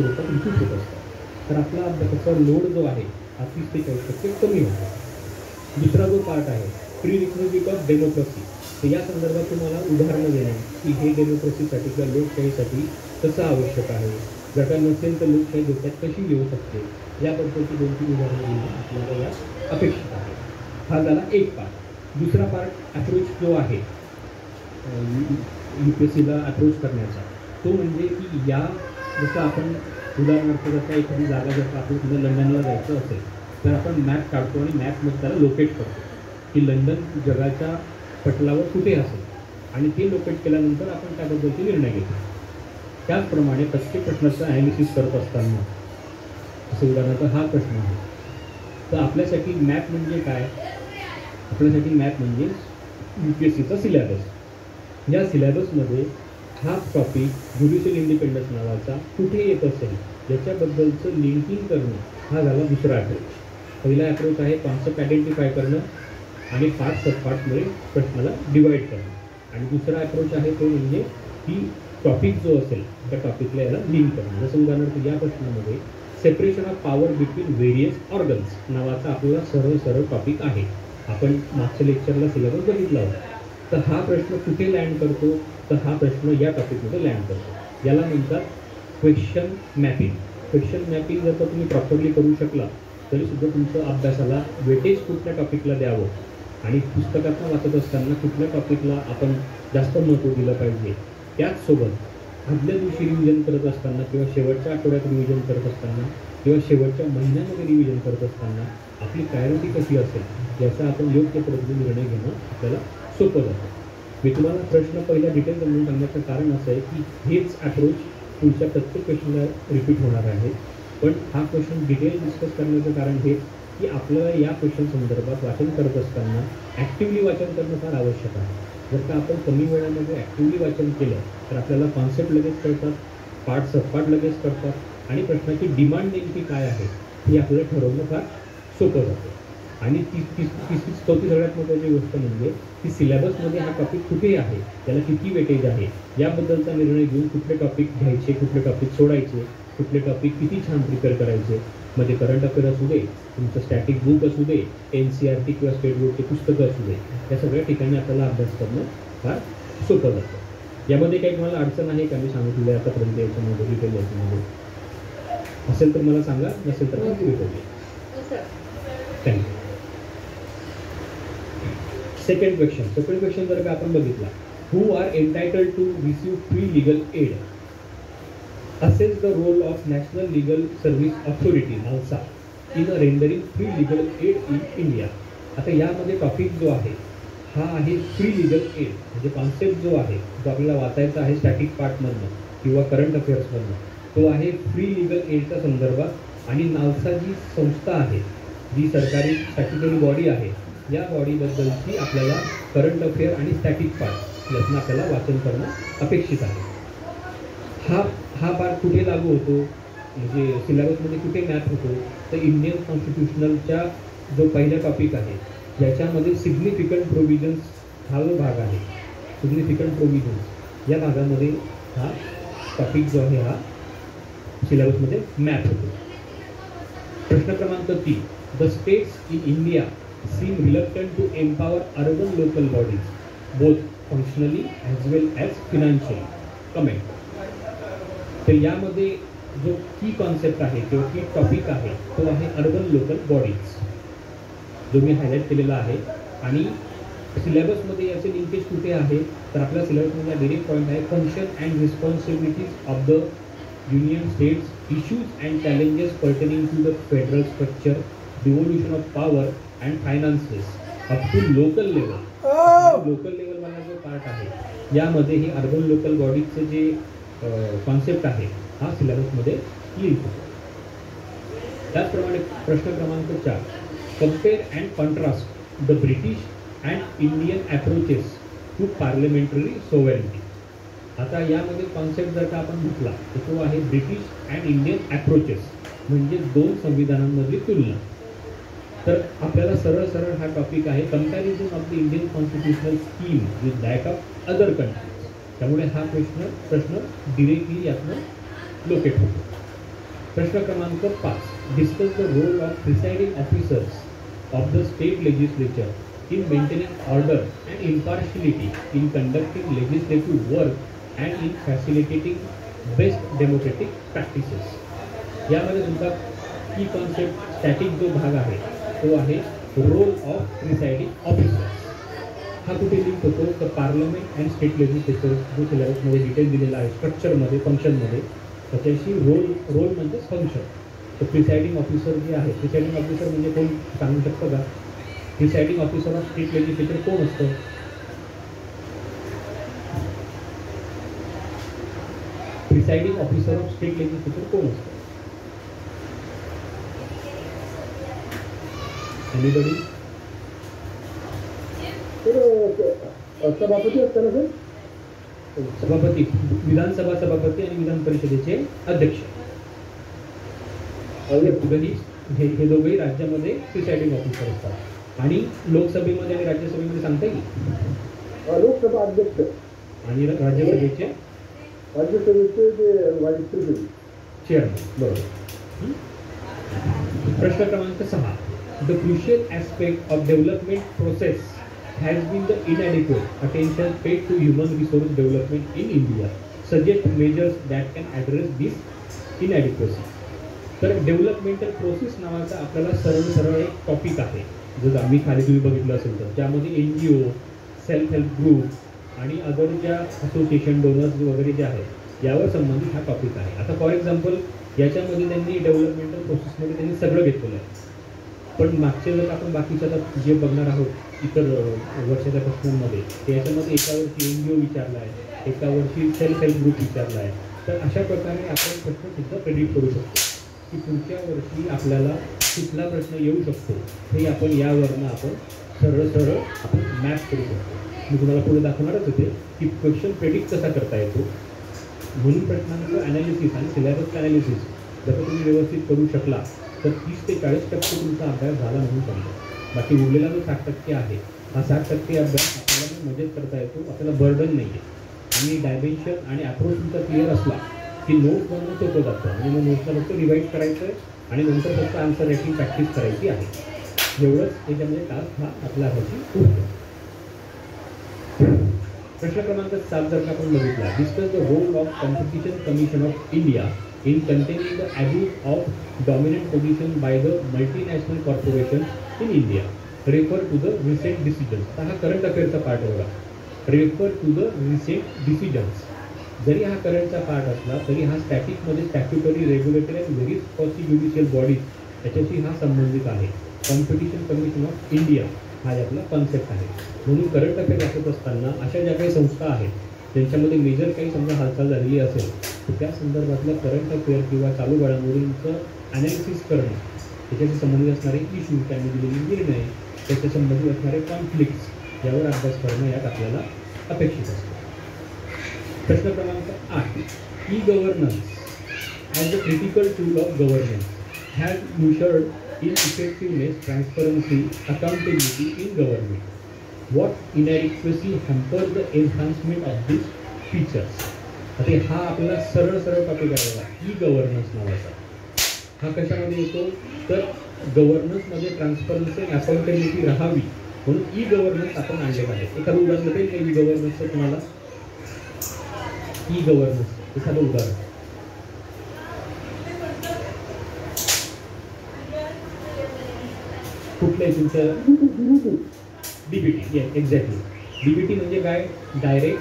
स्वरूपात रिपीट होत असतात. तर आपला अभ्यासाचा लोड जो आहे हा 30 ते 40% कमी होतो. दुसरा जो पार्ट आहे प्री रिक्विजिट ऑफ डेमोक्रेसी, तर या संदर्भात तुम्हाला उदाहरणं देणे की हे डेमोक्रेसीसाठी किंवा लोकशाहीसाठी कसं आवश्यक आहे, जर का नसेल तर लोकशाही धोक्यात कशी येऊ शकते, याबद्दलची 2-3 उदाहरणं देणे आपल्याला या अपेक्षित आहे. हा झाला एक पार्ट. दुसरा पार्ट अप्रोच जो आहे UPSCला अप्रोच करण्याचा, तो म्हणजे की या जसं आपण उदाहरणार्थ जर एखादी जागा जर आपल्याला लंडनला जायचं असेल तर आपण मॅप काढतो आणि मॅपमध्ये त्याला लोकेट करतो की लंडन जगाच्या पटलावर कुठे असेल आणि ते लोकेट केल्यानंतर आपण त्याबद्दलचे निर्णय घेतो. त्याचप्रमाणे प्रत्येक प्रश्नाचं ॲनालिसिस करत असताना असं उदाहरणार्थ हा प्रश्न आहे तर आपल्यासाठी मॅप म्हणजे काय, आपल्यासाठी मॅप म्हणजे UPSCचा सिलेबस. या सिलेबसमध्ये हा टॉपिक ज्युडिशियल इंडिपेंडन्स नावाचा कुठे येत असेल याच्याबद्दलचं लिंकिंग करणं हा झाला दुसरा अप्रोच. पहिला अप्रोच आहे कॉन्सेप्ट आयडेंटिफाय करणं आणि पार्ट सबपार्टमध्ये प्रश्नाला डिवाईड करणं. आणि दुसरा अप्रोच आहे तो म्हणजे की टॉपिक जो असेल त्या टॉपिकला याला लिंक करणं. जसं उदाहरणार्थ या प्रश्नामध्ये separation of power between various organs नावाचा आपल्याला सरळ टॉपिक आहे. आपण मागच्या लेक्चरला सिलेबस बघितला होता. तर हा प्रश्न कुठे लँड करतो, तर हा प्रश्न या टॉपिकमध्ये लँड करतो. याला म्हणतात क्वेश्चन मॅपिंग. क्वेश्चन मॅपिंग जर का तुम्ही प्रॉपरली करू शकला तरीसुद्धा तुमच्या अभ्यासाला वेटेज कुठल्या टॉपिकला द्यावं आणि पुस्तकातून वाचत असताना कुठल्या टॉपिकला आपण जास्त महत्त्व दिलं पाहिजे, त्याचसोबत आदल्या दिवशी रिव्हिजन करत असताना किंवा शेवटच्या आठवड्यात रिव्हिजन करत असताना किंवा शेवटच्या महिन्यामध्ये रिव्हिजन करत असताना आपली प्रायोरिटी कशी असेल याचा आपण योग्य पद्धतीने निर्णय घेणं आपल्याला सोपं जातं. मी तुम्हाला प्रश्न पहिला डिटेल समजून सांगण्याचं कारण असं आहे की हेच अप्रोच पुढच्या प्रत्येक क्वेश्चनला रिपीट होणार आहे. पण हा क्वेश्चन डिटेल डिस्कस करण्याचं कारण हे की आपल्याला या क्वेश्चन संदर्भात वाचन करत असताना ॲक्टिव्हली वाचन करणं फार आवश्यक आहे. जर का आपण कमी वेळामध्ये ॲक्टिव्हली वाचन केलं तर आपल्याला कॉन्सेप्ट लगेच कळतात, पार्ट सबपार्ट लगेच कळतात आणि प्रश्नाची डिमांड नेमकी काय आहे हे आपल्याला ठरवणं फार सोपं जातं. आणि चौथी सगळ्यात महत्त्वाची गोष्ट म्हणजे की सिलेबसमध्ये हा टॉपिक कुठे आहे, त्याला किती वेटेज आहे याबद्दलचा निर्णय घेऊन कुठले टॉपिक घ्यायचे, कुठले टॉपिक सोडायचे, कुठले टॉपिक किती छान प्रिपेअर करायचे. म्हणजे करंट अफेअर असू दे, तुमचं स्टॅटिक बुक असू दे, NCERT किंवा स्टेट बोर्डची पुस्तकं असू दे, या सगळ्या ठिकाणी आपल्याला अभ्यास करणं फार सोपं जातं. यामध्ये काही तुम्हाला अडचण आहे का मी सांगितलं आतापर्यंत याच्यामध्ये डिटेल याच्यामध्ये असेल तर मला सांगा, नसेल तर मी करूया. थँक्यू. सेकंड क्वेश्चन जर का आपण बघितला, who are entitled to receive free legal aid, assess the role of National Legal Service Authority NALSA in rendering free legal aid in India. आता यामध्ये टॉपिक जो आहे हा आहे फ्री लीगल एड. म्हणजे कॉन्सेप्ट जो आहे जो आपल्याला वाचायचा आहे स्टॅटिक पार्टमधनं किंवा करंट अफेअर्समधनं, तो आहे फ्री लीगल एडच्या संदर्भात. आणि नालसा जी संस्था आहे, जी सरकारी स्टॅट्युटरी बॉडी आहे, या बॉडीबद्दलची आपल्याला करंट अफेअर आणि स्टॅटिक पार्ट यातनं आपल्याला वाचन करणं अपेक्षित आहे. हा पार्ट कुठे लागू होतो, म्हणजे सिलेबसमध्ये कुठे मॅप होतो, तर इंडियन कॉन्स्टिट्यूशनलच्या जो पहिला टॉपिक आहे ज्याच्यामध्ये सिग्निफिकंट प्रोव्हिजन्स हा जो भाग आहे, सिग्निफिकंट प्रोव्हिजन्स या भागामध्ये हा टॉपिक जो आहे हा सिलेबसमध्ये मॅप होतो. प्रश्न क्रमांक 3, the states in India seem reluctant to empower urban local bodies both functionally as well as financially. Comment. तर यामध्ये जो की कॉन्सेप्ट आहे किंवा की टॉपिक आहे तो आहे अर्बन लोकल बॉडीज, जो मी हायलाईट केलेला आहे. आणि सिलेबसमध्ये याचे लिंकेज कुठे आहे, तर आपल्या सिलेबसमध्ये डायरेक्ट पॉईंट आहे function and responsibilities of the union states, issues and challenges pertaining to the federal structure, devolution of power and finances up to local level. Local लेवलवाला जो पार्ट आहे यामध्ये हे अर्बन लोकल बॉडीजचे जे कॉन्सेप्ट आहे हा सिलेबसमध्ये link होतो. त्याचप्रमाणे प्रश्न क्रमांक 4, compare and contrast the British and Indian approaches to parliamentary sovereignty. आता यामध्ये कॉन्सेप्ट जर का आपण घेतला तर तो आहे ब्रिटिश अँड इंडियन अप्रोचेस, म्हणजे दोन संविधानांमधली तुलना. तर आपल्याला सरळ हा टॉपिक आहे comparison of the Indian constitutional scheme with that of other countries. त्यामुळे हा प्रश्न डिरेक्टली यातनं लोकेट होतो. प्रश्न क्रमांक 5, discuss the role of presiding officers of the state legislature in maintaining order and impartiality, in conducting legislative work, and in facilitating best democratic practices. यामध्ये तुमचा की कॉन्सेप्ट स्टॅटिक जो भाग आहे तो आहे रोल ऑफ प्रिसाइडिंग ऑफिसर्स. हा कुठे लिंक होतो तर पार्लमेंट अँड स्टेट लेजिस्लेचर जो सिलेबसमध्ये डिटेल दिलेला आहे स्ट्रक्चरमध्ये फंक्शनमध्ये त्याच्याशी रोल म्हणजे फंक्शन. तर प्रिसाइडिंग ऑफिसर जे आहे प्रिसाइडिंग ऑफिसर म्हणजे कोण सांगू शकतो का? Presiding officer of state legislature कोण असतं? Presiding officer of state legislature कोण असतं? एनीबडी? सभापती असताना सर सभापती, विधानसभा सभापती आणि विधान परिषदेचे अध्यक्ष हे दोघेही राज्यामध्ये प्रिसाइडिंग ऑफिसर असतात. आणि लोकसभेमध्ये आणि राज्यसभेमध्ये सांगता येईल लोकसभा अध्यक्ष आणि राज्यसभेचे जे व्हाईस प्रेसिडेंट चेअरमन. बरोबर. प्रश्न क्रमांक 6, the crucial aspect of development process has been the inadequate attention paid to human resource development in India. Suggest measures that can address this inadequacy. तर डेव्हलपमेंटल प्रोसेस नावाचा आपल्याला सरळ एक टॉपिक आहे. जर आम्ही खाली तुम्ही बघितलं असेल तर ज्यामध्ये NGO, सेल्फ हेल्प ग्रुप आणि अदर ज्या असोसिएशन डोनर्स वगैरे जे आहेत यावर संबंधित हा टॉपिक आहे. आता फॉर एक्झाम्पल याच्यामध्ये त्यांनी डेव्हलपमेंटल प्रोसेसमध्ये त्यांनी सगळं घेतलेलं आहे. पण मागचे जर आपण बाकीच्या आता जे बघणार आहोत इतर वर्षाच्या प्रश्नांमध्ये ते याच्यामध्ये एका वर्षी NGO विचारला आहे, एका वर्षी सेल्फ हेल्प ग्रुप विचारला आहे. तर अशा प्रकारे आपण प्रश्नसुद्धा प्रेडिक्ट करू शकतो की पुढच्या वर्षी आपल्याला कुठला प्रश्न येऊ शकतो हे आपण यावरनं आपण सरळ आपण मॅप करू शकतो. मी तुम्हाला पुढे दाखवणारच होते की क्वेश्चन प्रेडिक्ट कसा करता येतो. म्हणून प्रश्नांचं ॲनालिसिस आणि सिलेबसचं ॲनालिसिस जर तुम्ही व्यवस्थित करू शकला तर 30 ते 40% तुमचा अभ्यास झाला म्हणून समजा. बाकी उरलेला जो 60% आहे हा 60% अभ्यास आपल्याला मदत करता येतो, आपल्याला बर्डन नाही आहे. आणि डायमेन्शन आणि अप्रोच तुमचा क्लिअर असला की नोट्स बनवून सोपं जातं आणि मग नोट्सला फक्त रिवाईज करायचं आहे आणि नंतर फक्त आन्सर रायटिंग प्रॅक्टिस करायची आहे. एवढंच त्याच्यामध्ये टास्क हा आपल्या हाती उरतो. प्रश्न क्रमांक 7 जर का आपण बघितला, discuss the role of competition commission of India in containing the abuse of dominant position by the multinational corporation in India. Refer to the recent decisions. आता हा करंट अफेअरचा पार्ट होता. Refer to the recent decisions. जरी हा करंटचा part असला तरी हा स्टॅटिकमध्ये statutory, regulatory and various quasi judicial bodies याच्याशी हा संबंधित आहे. कॉम्पिटिशन कमिशन ऑफ इंडिया हा आपला कॉन्सेप्ट आहे. म्हणून करंट अफेअर वाचत असताना अशा ज्या काही संस्था आहेत त्यांच्यामध्ये मेजर काही समजा हालचाल झालेली असेल तर त्या संदर्भातलं करंट अफेअर किंवा चालू घडामोडींचं ॲनालिसिस करणं, त्याच्याशी संबंधित असणारे इश्यू, त्यांनी दिलेले निर्णय, त्याच्या संबंधित असणारे कॉन्फ्लिक्ट्स यावर अभ्यास करणं यात आपल्याला अपेक्षित असतं. प्रश्न क्रमांक 8, e governance as a critical tool of governance has ushered in effectiveness, transparency, accountability in government. What inadequacy hampers the enhancement of this features. आता हा आपल्याला सरळ टॉपिक आहे बघा, ई गव्हर्नन्स नावाचा. हा कशामध्ये येतो तर गव्हर्नन्समध्ये ट्रान्सपरन्सी आणि अकाउंटेबिलिटी राहावी म्हणून ई गव्हर्नन्स आपण आणलेलं आहे. एखादं उदाहरण देईल का ई गव्हर्नन्सचं तुम्हाला? ई गव्हर्नन्स एखादं उदाहरण. कुठलं आहे तुमचं? DBT. एक्झॅक्टली. DBT म्हणजे काय? Direct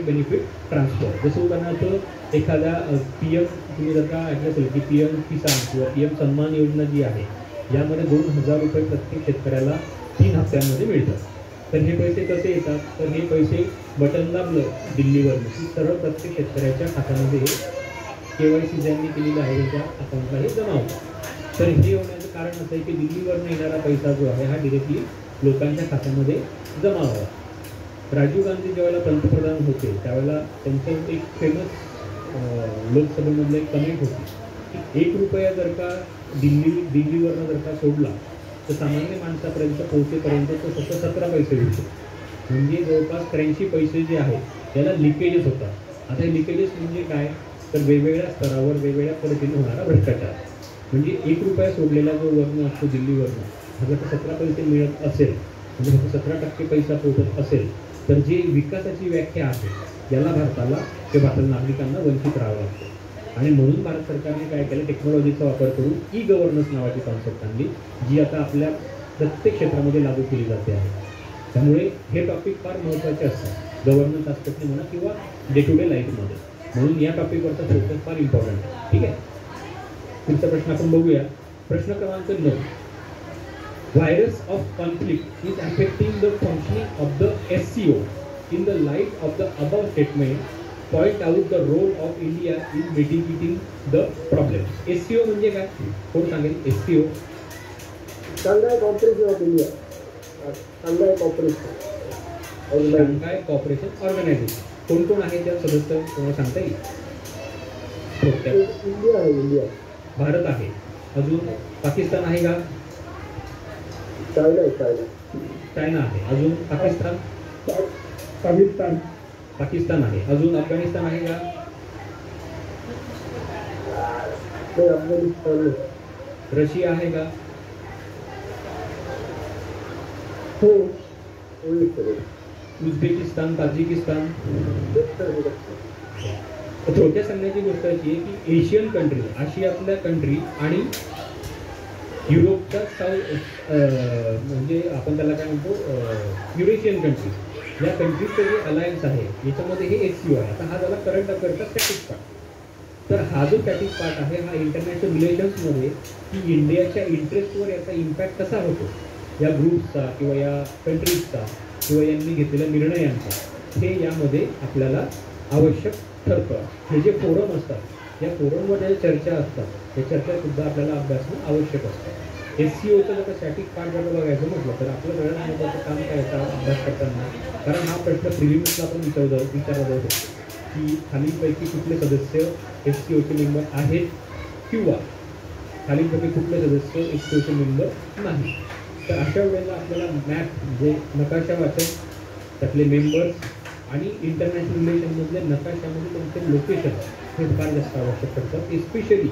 benefit transfer. जसं उदाहरणार्थ एखाद्या PM तुम्ही जर का ऐकलं असेल की PM किसान किंवा PM सन्मान योजना जी आहे यामध्ये 2000 रुपये प्रत्येक शेतकऱ्याला 3 हप्त्यांमध्ये मिळतात. तर हे पैसे कसे येतात तर हे पैसे बटन दाबलं दिल्लीवरनं की सरळ प्रत्येक शेतकऱ्याच्या खात्यामध्ये KYC ज्यांनी केलेलं आहे त्यांच्या अकाउंटला हे जमा होतं. तर हे होण्याचं कारण असं आहे की दिल्लीवरनं येणारा पैसा जो आहे हा डिरेक्टली लोकांच्या खात्यामध्ये जमा व्हावा. राजीव गांधी ज्यावेळेला पंतप्रधान होते त्यावेळेला त्यांचं एक फेमस लोकसभेमधलं एक कमेंट होती की 1 रुपया जर का दिल्लीवरनं जर का सोडला तर सामान्य माणसापर्यंत पोहोचेपर्यंत तो फक्त 17 पैसे होतो. म्हणजे जवळपास 83 पैसे जे आहेत त्याला लिकेजेस होतात. आता हे लिकेजेस म्हणजे काय, तर वेगवेगळ्या स्तरावर वेगवेगळ्या पद्धतीने होणारा भ्रष्टाचार. म्हणजे 1 रुपया सोडलेला जो वर्ण असतो दिल्लीवरनं, हा जर 17 पैसे मिळत असेल, म्हणजे फक्त 17% पैसा पोहोचत असेल, तर जी विकासाची व्याख्या आहे याला भारताला किंवा भारताच्या नागरिकांना वंचित राहावं लागतं. आणि म्हणून भारत सरकारने काय केलं, टेक्नॉलॉजीचा वापर करून ई गव्हर्नन्स नावाची कॉन्सेप्ट आणली, जी आता आपल्या प्रत्येक क्षेत्रामध्ये लागू केली जाते आहे. त्यामुळे हे टॉपिक फार महत्त्वाचे असतात, गव्हर्नन्स आस्पेक्टने म्हणा किंवा डे टू डे लाईफमध्ये. म्हणून या टॉपिकवरचा फोकस फार इम्पॉर्टंट आहे. ठीक आहे, पुढचा प्रश्न आपण बघूया. प्रश्न क्रमांक 9. Virus of conflict is affecting the functioning of the SCO. In the light of the above statement, point out the role of India in mitigating the problem. SCO म्हणजे काय, कोण सांगेल? SCO Shanghai corporation of India. Shanghai corporation organisation. कोण कोण आहे त्या सदस्य, तुम्हाला सांगता येईल? थोडक्यात. इंडिया आहे. इंडिया, भारत आहे. अजून पाकिस्तान आहे का? चायना आहे. चायना, चायना आहे. अजून पाकिस्तान पाकिस्तान पाकिस्तान आहे. अजून अफगाणिस्तान आहे का? नाही, अफगाणिस्तान. रशिया आहे का? हो. Uzbekistan, Tajikistan. थोडक्यात सांगण्याची गोष्ट अशी आहे की एशियन कंट्री, आशियातल्या कंट्री आणि युरोपच्या म्हणजे आपण त्याला काय म्हणतो, युरेशियन कंट्री, या कंट्रीजचं जे अलायन्स आहे याच्यामध्ये हे SCO आहे. आता हा झाला करंट अफेअरचा स्टॅटिक पार्ट. तर हा जो स्टॅटिक पार्ट आहे हा इंटरनॅशनल रिलेशन्समध्ये की इंडियाच्या इंटरेस्टवर याचा इम्पॅक्ट कसा होतो, या ग्रुप्सचा किंवा या कंट्रीजचा किंवा यांनी घेतलेल्या निर्णयांचा, हे यामध्ये आपल्याला आवश्यक ठरतं. हे जे फोरम असतात, या फोरममध्ये ज्या चर्चा असतात, त्या चर्चासुद्धा आपल्याला अभ्यासणं आवश्यक असतं. SCOचं जर स्टॅटिक पार्ट जर बघायचं म्हटलं तर आपलं सगळ्यात महत्त्वाचं काम काय येतं अभ्यास करताना, कारण हा प्रश्न प्रिलिम्सला आपण विचारला जाऊ शकतो की खालीलपैकी कुठले सदस्य SCOचे मेंबर आहेत किंवा खालीलपैकी कुठले सदस्य SCOचे मेंबर नाही. तर अशा वेळेला आपल्याला मॅप म्हणजे नकाशा वाचन, त्यातले मेंबर्स आणि इंटरनॅशनल रिलेशनमधल्या नकाशामध्ये त्यांचे लोकेशन हे फार जास्त आवश्यक पडतात. एस्पेशली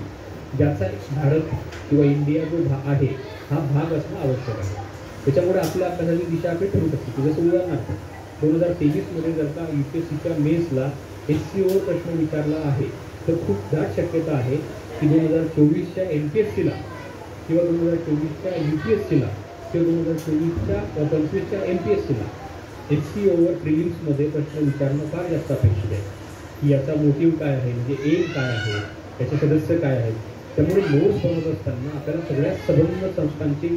ज्याचा भारत किंवा इंडिया जो आहे हा भाग असणं आवश्यक आहे. त्याच्यामुळे आपल्या अभ्यासाची दिशा आपली ठरू शकते की जसं उदाहरणार्थ 2023मध्ये जर का UPSCच्या मेन्सला SCO प्रश्न विचारला आहे तर खूप दाट शक्यता आहे की 2024च्या MPSCला किंवा 2024च्या UPSCला किंवा 2024च्या 25च्या MPSCला SCOवर प्रिलिम्समध्ये प्रश्न विचारणं फार जास्त अपेक्षित आहे की याचा मोटिव्ह काय आहे, म्हणजे एम काय आहे, त्याचे सदस्य काय आहेत. त्यामुळे नोट्स बनवत असताना आपल्याला सगळ्या संबंध संस्थांची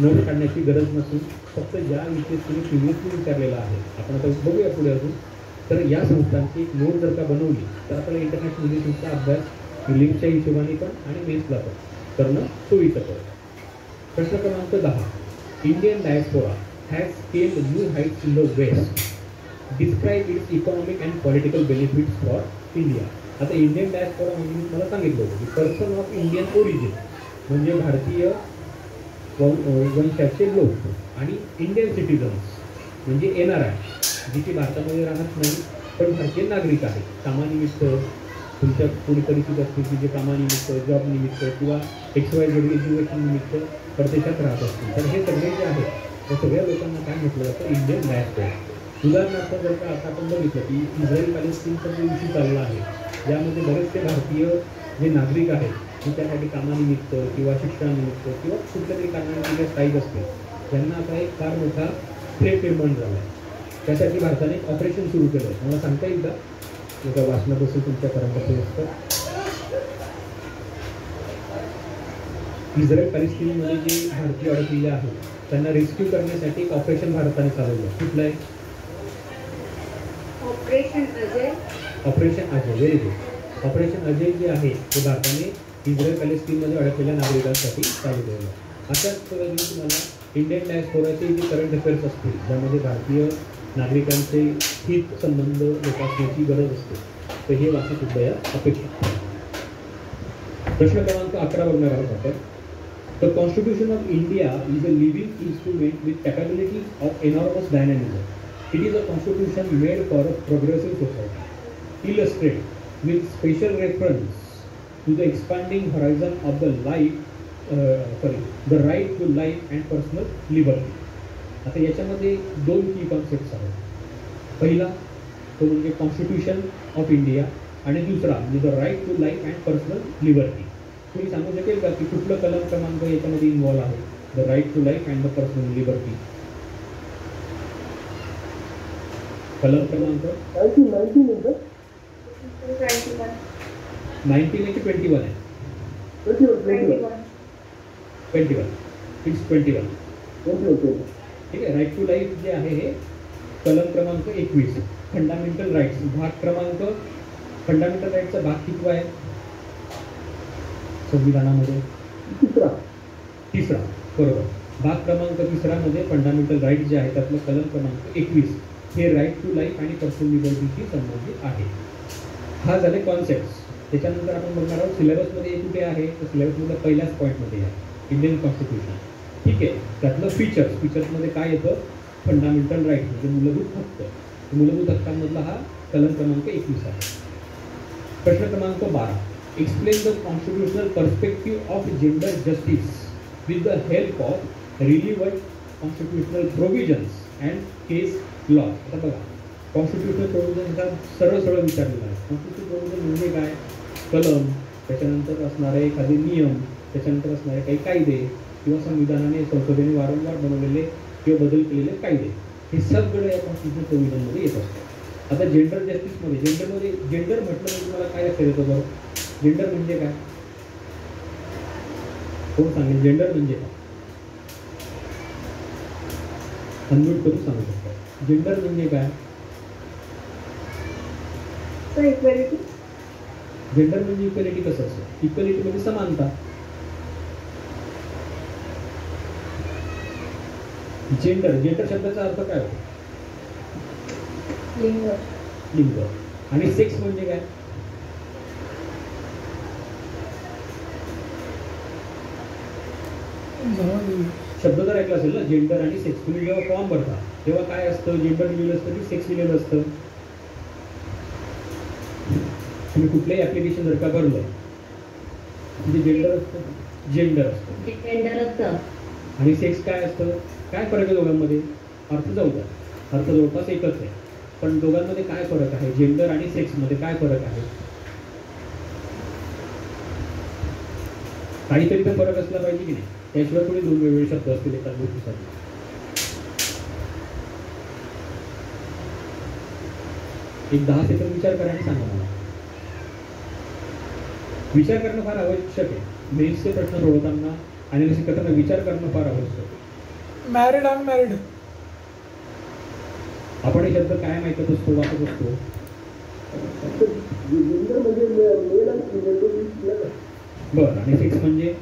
नोट्स काढण्याची गरज नसून फक्त ज्या UPSCने प्रिव्हियसली विचारलेला आहे, आपण आता बघूया पुढे अजून, तर या संस्थांची एक नोट जर का बनवली तर आपल्याला इंटरनॅशनल रिलेशन्सचा अभ्यास प्रिलिम्सच्या हिशोबाने पण आणि मेन्सला पण करणं सोयीचं पडेल. प्रश्न क्रमांक 10. Indian diaspora has scaled new heights in the West. Describe its economic and political benefits for India. आता इंडियन डायस्पोरा म्हणजे मला सांगितलं होतं की पर्सन ऑफ इंडियन ओरिजिन म्हणजे भारतीय वंशाचे लोक आणि इंडियन सिटीजन्स म्हणजे NRI, जी की भारतामध्ये राहत नाही पण भारतीय नागरिक आहेत. कामानिमित्त तुमच्या कोणी परिस्थिती असतील की जे कामानिमित्त, जॉब निमित्त किंवा XYZ एज्युकेशन निमित्त परदेशात राहत असतील, तर हे सगळे जे आहेत त्या सगळ्या लोकांना काय म्हटलं जातं, इंडियन डायस्पोरा. उदाहरणार्थ जर का आता आपण बघितलं की इस्रायल पॅलेस्टीनचा जो इश्यू चालला आहे, यामध्ये बरेचसे भारतीय जे नागरिक आहेत की त्यासाठी कामानिमित्त किंवा शिक्षणानिमित्त किंवा कुठल्या तरी कारणाने जे स्थायिक असतील, त्यांना आता एक फार मोठा थ्रेट निर्माण झाला आहे. त्यासाठी भारताने एक ऑपरेशन सुरू केलं आहे. मला सांगता येईल का, एका वाचनात असेल तुमच्यापर्यंत? इस्रायल पॅलेस्टीनमध्ये जे भारतीय अडकलेले आहेत त्यांना रेस्क्यू करण्यासाठी एक ऑपरेशन भारताने चालवलं. कुठलं आहे? Operation Ajay. Very good. Operation Ajay जे आहे ते भारताने इस्रायल पॅलेस्टीनमध्ये अडकलेल्या नागरिकांसाठी चालू केलं. अशाच पद्धतीने तुम्हाला इंडियन डायस्पोराचे जे करंट अफेअर्स असतील ज्यामध्ये भारतीय नागरिकांचे हित संबंध जोपासण्याची गरज असते, तर हे वाचनसुद्धा या अपेक्षित. प्रश्न क्रमांक 11 बघणार आहोत आपण. The Constitution of India is a living instrument with capabilities of enormous dynamism. It is a constitution made for a progressive society. illustrate with special reference to the expanding horizon of the the right to life and personal liberty. आता याच्यामध्ये दोन की concepts आहेत. पहिला तो म्हणजे constitution of India आणि दुसरा म्हणजे the right to life and personal liberty. तुम्ही सांगू शकेल का की कुठलं कलम क्रमांक याच्यामध्ये इन्व्हॉल्व आहे, the right to life and the personal liberty? कलम क्रमांक 19 आहे की 21 आहे? 21. इट्स 21. ठीक आहे. राईट टू लाईफ जे आहे हे कलम क्रमांक 21 फंडामेंटल राईट्स भाग क्रमांक. फंडामेंटल राईटचा भाग किती आहे संविधानामध्ये? तिसरा. बरोबर. भाग क्रमांक 3 मध्ये फंडामेंटल राईट्स जे आहे त्यातलं कलम क्रमांक 21 हे राईट टू लाईफ आणि पर्सनल लिबर्टीशी संबंधित आहे. हा झाले कॉन्सेप्ट. त्याच्यानंतर आपण बघणार आहोत सिलेबसमध्ये कुठे आहे, तर सिलेबसमधल्या पहिल्याच पॉईंटमध्ये आहे इंडियन कॉन्स्टिट्यूशन. ठीक आहे. त्यातलं फीचर्समध्ये काय येतं? फंडामेंटल राईट म्हणजे मूलभूत हक्क. मूलभूत हक्कांमधला हा कलम क्रमांक 21 आहे. प्रश्न क्रमांक 12. Explain the constitutional perspective of gender justice with the help of relevant constitutional provisions and case law. आता बघा कॉन्स्टिट्यूशनल प्रोव्हिजनचा सरळ विचारलेला आहे. कॉन्स्टिट्यूशनल प्रोव्हिजन म्हणजे काय? कलम, त्याच्यानंतर असणारे एखादे नियम, त्याच्यानंतर असणारे काही कायदे किंवा संविधानाने संसदेने वारंवार बनवलेले किंवा बदल केलेले कायदे, हे सगळं या कॉन्स्टिट्यूशनल प्रोव्हिजनमध्ये येत असतं. आता जेंडर जस्टिसमध्ये जेंडर म्हटलं म्हणजे तुम्हाला काय लक्षात येतं बरं? जेंडर म्हणजे काय? कोण सांगेल जेंडर म्हणजे काय? अनम्यूट करून सांगू शकतो. जेंडर म्हणजे काय? इक्वॅलिटी. जेंडर म्हणजे इक्वॅलिटी कसं असतं? इक्वॅलिटी म्हणजे समानता. जेंडर शब्दाचा अर्थ काय होतो? लिंग. आणि सेक्स म्हणजे काय? शब्द जर ऐकला असेल ना जेंडर आणि सेक्स. तुम्ही जेव्हा फॉर्म भरता तेव्हा काय असतं? जेंडर लिहिलेलं असतं की सेक्स लिहिलेलं असतं? तुम्ही कुठलंही ऍप्लिकेशन जर का भरलं म्हणजे जेंडर असतं आणि सेक्स काय असतं? काय फरक आहे दोघांमध्ये? अर्थ जवळपास एकच आहे, पण दोघांमध्ये काय फरक आहे? जेंडर आणि सेक्समध्ये काय फरक आहे? काहीतरी तर फरक असला पाहिजे की नाही? त्याशिवाय थोडी दोन वेगवेगळे शब्द असतील एकाच गोष्टीसाठी. एक 10 सेकंद विचार करा आणि सांगा मला. विचार करणं फार आवश्यक आहे. मेन्सचे प्रश्न सोडवताना अनालिसिस करताना विचार करणं फार आवश्यक आहे. Married unmarried. आपण हे शब्द काय ऐकत असतो, वाचत असतो? बरं. आणि सेक्स म्हणजे?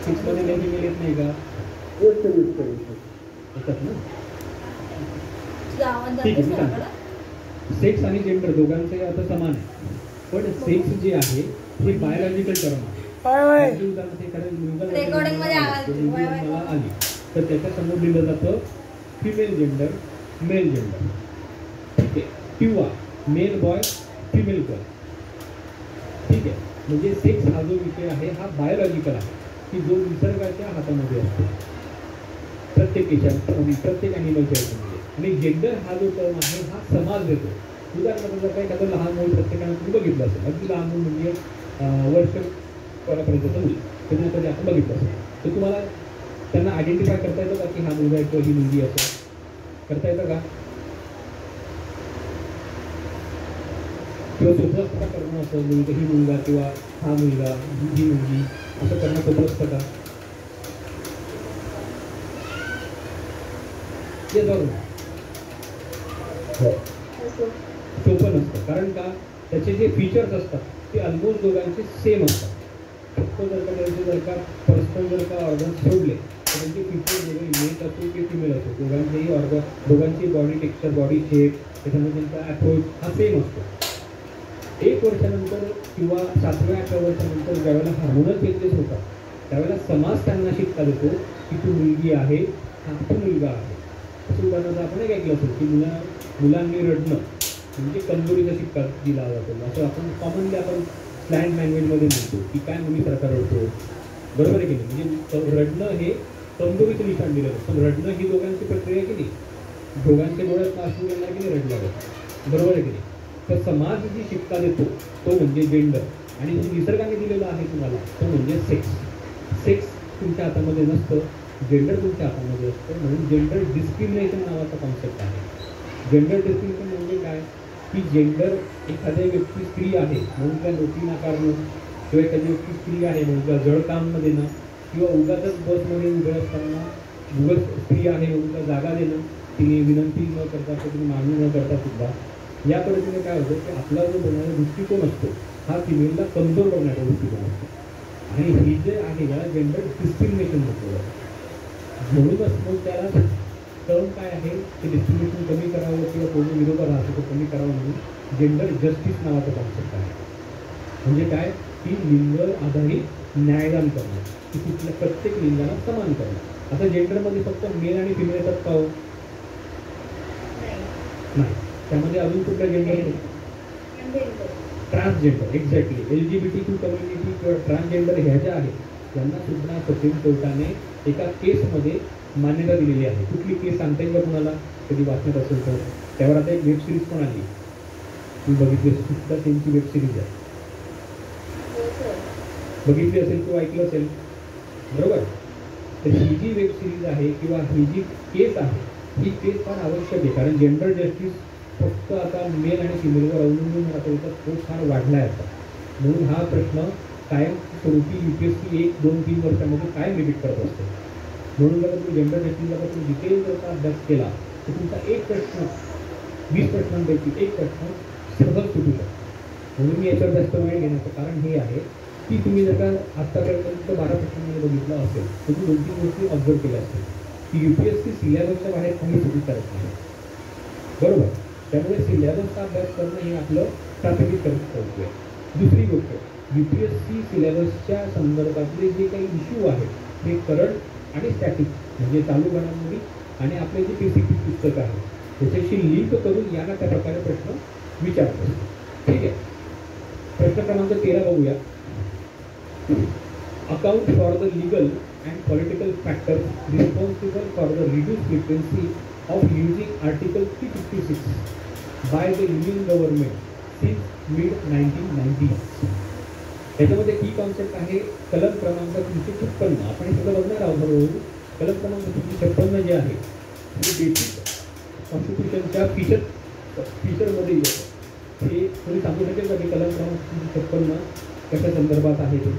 सेक्स मध्ये नेहमी येत नाही का? येतात ना. ठीक आहे. सेक्स आणि जेंडर दोघांचे आता समान आहे, पण सेक्स जे आहे हे बायोलॉजिकल टर्म आहे. मला आली तर त्याच्यासमोर लिहिलं जातं फिमेल जेंडर, मेल जेंडर. ठीक आहे. किंवा मेल बॉय, फिमेल बॉय. ठीक आहे. म्हणजे सेक्स हा जो विषय आहे हा बायोलॉजिकल आहे की जो निसर्गाच्या हातामध्ये असतो प्रत्येक ॲनिमलच्या याच्यामध्ये. आणि जेंडर हा जो टर्म आहे हा समाज देतो. उदाहरणार्थ जर का एखादं लहान मूल प्रत्येकाने तुम्ही बघितलं असेल, अगदी लहान मूल म्हणजे वर्षभरापर्यंतचं मूल कधी आपण बघितलं असेल, तर तुम्हाला त्यांना आयडेंटिफाय करता येतं का की हा मुलगा आहे किंवा ही मुलगी असं करता येतं का? किंवा सोपं असतं का करणं असं? ही मुलगा किंवा हा मुलगा, ही मुलगी असं करणं सोपं असतं का? ते जाऊ सोपं नसतं. कारण का? त्याचे जे फीचर्स असतात ते ऑलमोस्ट दोघांचे सेम असतात. फक्त जर का पर्सनल जर का ऑर्गन सोडले तर त्यांचे फीचर्स वेगळे, मेल असो की फिमेल असो, दोघांची बॉडी टेक्स्चर, बॉडी शेप, त्याच्यामध्ये त्यांचा अप्रोच हा सेम असतो. 1 वर्षानंतर किंवा 7व्या-8व्या वर्षानंतर ज्यावेळेला हार्मोनल चेंजेस होतात त्यावेळेला समाज त्यांना शिकता देतो की तू मुलगी आहे, हा तू मुलगा आहे. असं उदाहरणार्थ आपण एक ऐकलं असेल की मुलांनी रडणं म्हणजे कंदुरीचा शिक्का दिला जातो, असं आपण कॉमनली आपण स्लँग लँग्वेजमध्ये म्हणतो की काय मुलीसारखा रडतो, बरोबर आहे की नाही. म्हणजे रडणं हे कंदुरीचं निशाण दिलं जातं, पण रडणं ही दोघांची प्रक्रिया आहे की नाही, दोघांच्या डोळ्यात अश्रू येणार की नाही रडल्यावर, बरोबर आहे की नाही. तर समाज जी शिक्का देतो तो म्हणजे जेंडर, आणि जे निसर्गाने दिलेलं आहे तुम्हाला तो म्हणजे सेक्स. सेक्स तुमच्या हातामध्ये नसतं, जेंडर तुमच्या हातामध्ये असतं. म्हणून जेंडर डिस्क्रिमिनेशन नावाचा कॉन्सेप्ट आहे. जेंडर डिस्क्रिमिनेशन म्हणजे काय की जेंडर एखाद्या व्यक्ती स्त्री आहे म्हणून त्या नोकरी नाकारणं, किंवा एखादी व्यक्ती स्त्री आहे म्हणून त्या जड काम न देणं, किंवा उगाचच बसमध्ये उभे असताना उगाच स्त्री आहे म्हणून त्या जागा देणं, तिने विनंती न करता किंवा तिने मागणी न करता सुद्धा. या पद्धतीने काय होतं की आपला जो बोलणारा दृष्टिकोन असतो हा फिमेलला कमजोर करण्याचा दृष्टिकोन असतो, आणि ही जे आहे याला जेंडर डिस्क्रिमिनेशन म्हटलं जातं. म्हणूनच मग त्याला टर्म काय आहे की डिस्क्रिमिनेशन कमी करावं किंवा कोणी विरोधात राहतो तो कमी करावं म्हणून जेंडर जस्टिस नावाचा कॉन्सेप्ट आहे. म्हणजे काय की लिंग आधारित न्यायदान करणं, की कुठल्या प्रत्येक लिंगाला समान करणं. आता जेंडरमध्ये फक्त मेल आणि फिमेल येतात का हो? नाही, त्यामध्ये अजून कुठला जेंडर आहे? ट्रान्सजेंडर. एक्झॅक्टली. LGBT कम्युनिटी किंवा ट्रान्सजेंडर ह्या ज्या आहेत यांना सुद्धा सुप्रीम कोर्टाने एका केसमध्ये मान्यता दिलेली आहे. कुठली केस सांगता येईल का तुम्हाला, कधी वाचण्यात असेल तर? त्यावर आता एक वेब सिरीज पण आली, तुम्ही बघितली सुद्धा त्यांची वेब सिरीज आहे, बघितली असेल किंवा ऐकलं असेल, बरोबर. तर ही जी वेब सिरीज आहे किंवा ही जी केस आहे ही केस फार आवश्यक आहे, कारण जेंडर जस्टिस फक्त आता मेल आणि फिमेलवर अवलंबून राहतो तो फार वाढला आहे आता. म्हणून हा प्रश्न कायम स्वरूपी UPSC 1, 2, 3 वर्षामध्ये कायम रिपीट करत असतो. म्हणून जर तुम्ही जेंडर जस्टिसला पासून डिटेल जर का अभ्यास केला तर तुमचा एक प्रश्न 20 प्रश्नांपैकी एक प्रश्न सहज सुटू शकतो. म्हणून मी याच्यावर जास्त वेळ घेण्याचं कारण हे आहे की तुम्ही जर का आत्तापर्यंत 12 प्रश्नांमध्ये बघितलं असेल तर तुम्ही 2-3 गोष्टी ऑब्झर्व केल्या असतील की UPSC सिलेबसच्या बाहेर काही सुरू करत नाही, बरोबर. त्यामुळे सिलेबसचा अभ्यास करणं हे आपलं प्राथमिक कर्तव्य आहे. दुसरी गोष्ट, UPSC सिलेबसच्या संदर्भातले जे काही इश्यू आहेत हे करंट आणि स्टॅटिक म्हणजे चालू घडामोडी आणि आपले जे PCP पुस्तक आहे त्याच्याशी लिंक करून याला त्या प्रकारे प्रश्न विचारतो. ठीक आहे. प्रश्न क्रमांक 13 बघूया. Account for the legal and political factors responsible for the reduce frequency of using article 356 by the union government since mid-1990s. याच्यामध्ये ही कॉन्सेप्ट आहे कलम क्रमांक 356. आपण हे सगळं बघणार आहोत हळूहळू. कलम क्रमांक 356 जे आहे हे बेसिक कॉन्स्टिट्यूशनच्या फीचरमध्ये येतं. हे कोणी सांगू शकेल का की कलम क्रमांक 356 कशा संदर्भात आहे ते?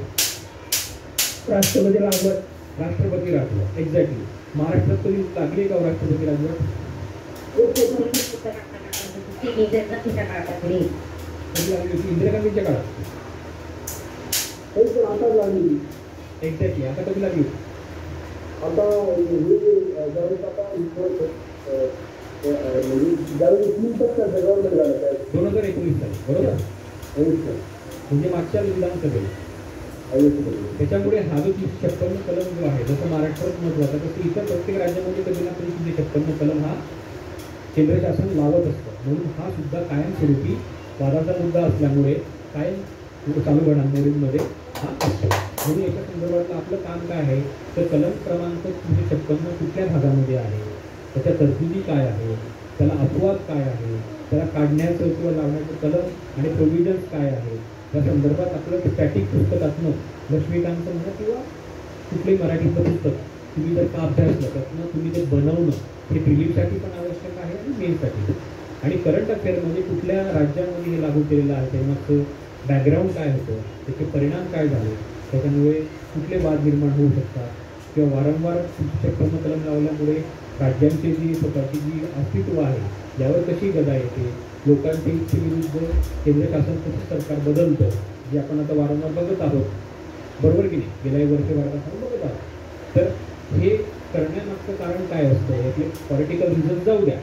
राष्ट्रपती राजवट. राष्ट्रपती राजवट. एक्झॅक्टली. महाराष्ट्रात कधी लागली का राष्ट्रपती राजवट? इंदिरा गांधीच्या काळात. आता लागली. एक्झॅक्टली. आता कधी लागली? आता ज्यावेळेस आता ज्यावेळेस 2019 झालं 2019 साली, बरोबर. म्हणजे मागच्या विधानसभेत. त्याच्यामुळे हा जो 356 कलम जो आहे जसं महाराष्ट्रात महत्त्वाचा तसं इतर प्रत्येक राज्यामध्ये कधी ना कधी 356 कलम हा केंद्र शासन लावत असतं. म्हणून हा सुद्धा कायमस्वरूपी वादाचा मुद्दा असल्यामुळे कायम चालू घडामोडींमध्ये हा असतो. म्हणून याच्या संदर्भातलं आपलं काम काय आहे तर कलम क्रमांक 356 कुठल्या भागामध्ये आहे, त्याच्या तरतुदी काय आहे, त्याला अपवाद काय आहे, त्याला काढण्याचं किंवा लावण्याचं कलम आणि प्रोव्हिजन्स काय आहे, या संदर्भात आपलं स्टॅटिक पुस्तकातनं लक्ष्मीकांतचं म्हणा किंवा कुठलंही मराठीचं पुस्तक तुम्ही जर का अभ्यासलं त्यातनं तुम्ही ते बनवणं हे प्रिलिमसाठी पण आवश्यक आहे आणि मेनसाठी. आणि करंट अफेअरमध्ये कुठल्या राज्यामध्ये हे लागू केलेलं आहे, त्यामागचं बॅकग्राऊंड काय होतं, त्याचे परिणाम काय झाले, त्याच्यामुळे कुठले वाद निर्माण होऊ शकतात, किंवा वारंवार 356 कलम लावल्यामुळे राज्यांची जी स्वतःची जी अस्तित्व आहे यावर कशी गदा येते, लोकांच्या इच्छेविरुद्ध केंद्र शासन कसं सरकार बदलतं, जे आपण आता वारंवार बघत आहोत, बरोबर की नाही, गेल्या वर्षभरात आपण बघत आहोत. तर हे करण्यामागचं कारण काय असतं यातले पॉलिटिकल रिझन जाऊ द्या,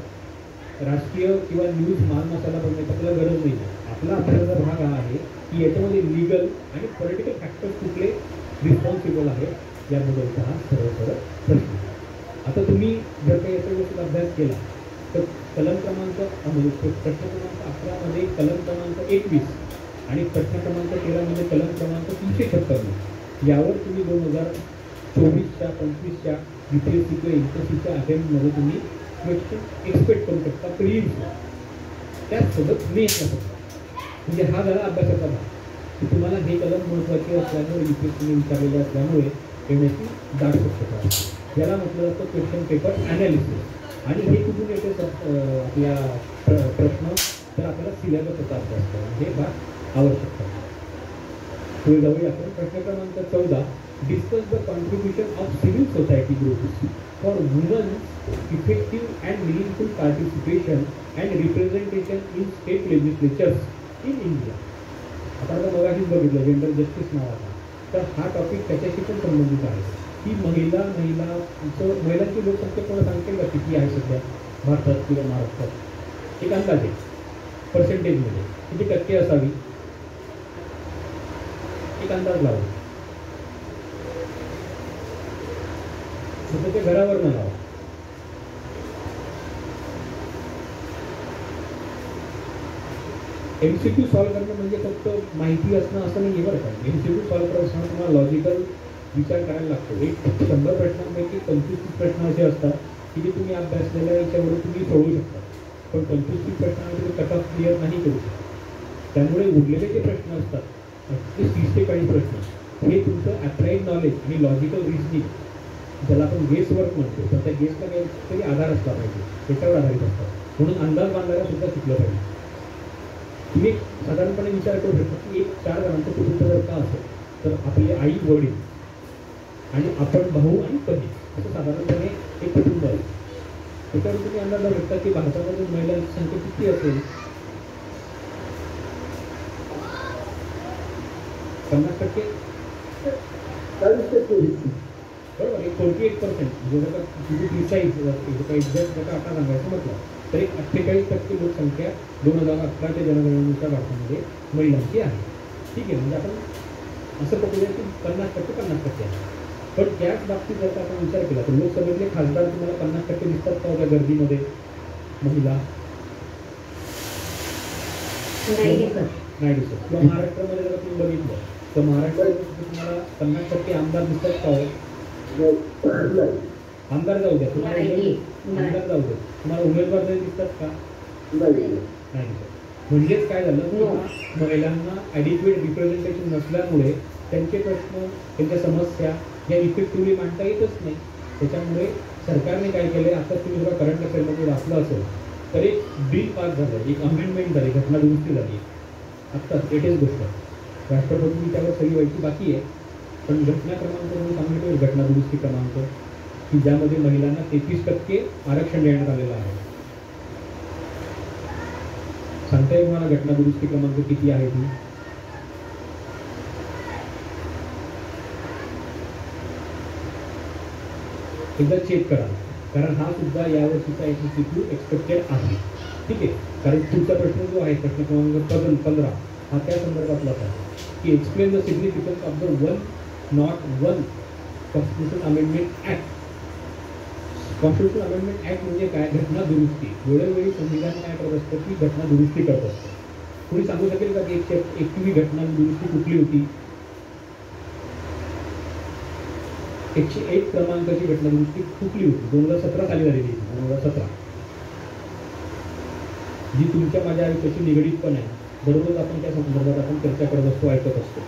राजकीय किंवा न्यूज माल मसाला बनण्याची आपल्याला गरज नाही आहे. आपला अभ्यासाचा भाग हा आहे की याच्यामध्ये लिगल आणि पॉलिटिकल फॅक्टर्स कुठले रिस्पॉन्सिबल आहेत याबद्दलचा हा सरळ प्रश्न. आता तुम्ही जर काही याचा व्यवस्थित अभ्यास केला तर कलम क्रमांक म्हणजे प्रश्न क्रमांक 11 कलम क्रमांक 21 आणि प्रश्न क्रमांक 13 कलम क्रमांक 356 यावर तुम्ही 2024च्या 25च्या UPSC किंवा HSCच्या अटेम्प्टमध्ये तुम्ही क्वेश्चन एक्सपेक्ट करू शकता प्रिलिम्स. त्याचसोबत तुम्ही येत शकता. म्हणजे हा झाला अभ्यासाचा भाग की तुम्हाला हे कलम महत्त्वाचे असल्यामुळे UPSCने विचारलेले असल्यामुळे येण्याची दाट शक्यता असते. याला म्हटलं जातं क्वेश्चन पेपर ॲनालिसिस. आणि हे कुठून येते आपल्या प्रश्न तर आपल्याला सिलेबसचा अभ्यास करा हे भाग आवश्यक आहे. पुढे जाऊया आपण. प्रश्न क्रमांक 14. Discuss the contribution of civil society groups for women's effective and meaningful participation and representation in state legislatures in India. आपण आता मगाशीच बघितलं जेंडर जस्टिस नावाचा. तर हा टॉपिक त्याच्याशी पण संबंधित आहे की महिलांची लोकसंख्या कोणा सांगते का किती आहे सध्या भारतात किंवा महाराष्ट्रात? एक अंदाज आहे पर्सेंटेजमध्ये किती टक्के असावी, एक अंदाज लावा. स्वतःच्या घरावर न लावा. MCQ सॉल्व्ह करणं म्हणजे फक्त माहिती असणं असं नाही आहे बरं का. MCQ सॉल्व्ह करत असताना तुम्हाला लॉजिकल विचार करायला लागतो. एक 100 प्रश्नांपैकी 25 प्रश्न असे असतात की जे तुम्ही अभ्यासलेल्या याच्यावर तुम्ही सोडवू शकता, पण 25 प्रश्नांमध्ये तुम्ही कट ऑफ क्लिअर नाही करू शकता. त्यामुळे उरलेले जे प्रश्न असतात ॲटलीस्ट 30 ते 40 प्रश्न हे तुमचं ॲप्लाइड नॉलेज आणि लॉजिकल रिझनिंग ज्याला आपण गेस वर्क म्हणतो, तर त्या गेसला काहीतरी आधार असला पाहिजे, त्याच्यावर आधारित असतात. म्हणून अंदाज बांधायला सुद्धा शिकलं पाहिजे. तुम्ही साधारणपणे विचार करू शकता की एक 4 जणांचं कुटुंब जर का असेल तर आपले आई वडील आणि आपण भाऊ आणि पती असं साधारणपणे एक कुटुंब आहे. त्याच्यावर तुम्ही अंदाज लावू शकता की भारतामध्ये महिलांची संख्या किती असेल? 50%? बरोबर. एक 48% जर का तुझी प्रिसाईज काही एक्झॅक्ट जर का आता सांगायचं म्हटलं तर एक 48% लोकसंख्या 2011च्या जनगणनेनुसार भारतामध्ये महिलांची आहे. ठीक आहे. म्हणजे आपण असं पकडूया की 50% आहे. पण त्याच बाबतीत जर का आपण विचार केला तर लोकसभेतले खासदार तुम्हाला 50% दिसतात का होत्या गर्दीमध्ये महिला? नाही दिसत. किंवा महाराष्ट्रामध्ये जर तुम्ही बघितलं तर महाराष्ट्रामध्ये तुम्हाला 50% आमदार दिसतात का हो? आमदार जाऊ द्या, तुम्हाला आमदार जाऊ द्या, तुम्हाला उमेदवार जरी दिसतात का? नाही दिसत. म्हणजेच काय झालं की महिलांना ॲडिक्वेट रिप्रेझेंटेशन नसल्यामुळे त्यांचे प्रश्न त्यांच्या समस्या या इफेक्टिव्हली मांडता येतच नाही. त्याच्यामुळे सरकारने काय केलं, आता तुम्ही जर करंट अफेअरमध्ये वाचलं असेल तर एक बिल पास झालं, एक अमेंडमेंट झाली, घटना दुरुस्ती झाली आत्ता लेटेस्ट गोष्ट. राष्ट्रपतींनी त्यावर सही व्हायची बाकी आहे. पण घटना क्रमांक म्हणून सांगितलं घटना दुरुस्ती क्रमांक की ज्यामध्ये महिलांना 33% आरक्षण देण्यात आलेलं आहे. सांगता येईल मला घटना दुरुस्ती क्रमांक किती आहे ती? एकदा चेक करा, कारण हा सुद्धा यावर्षीचा MCQ एक्सपेक्टेड आहे. ठीक आहे. कारण पुढचा प्रश्न जो आहे प्रश्न क्रमांक 15 हा त्या संदर्भातलाच आहे की explain the significance of the 101 constitution amendment act. Constitution amendment act म्हणजे काय? घटना दुरुस्ती. वेळोवेळी संविधान काय करत असतं की घटना दुरुस्ती करत असतं. कोणी सांगू शकेल का की 101वी घटना दुरुस्ती कुठली होती? 101 क्रमांकाची घटना दुरुस्ती कुठली होती? 2017 साली झालेली होती. 2017 जी तुमच्या माझ्या आयुष्याशी निगडीत पण आहे. दररोज आपण त्या संदर्भात आपण चर्चा करत असतो, ऐकत असतो.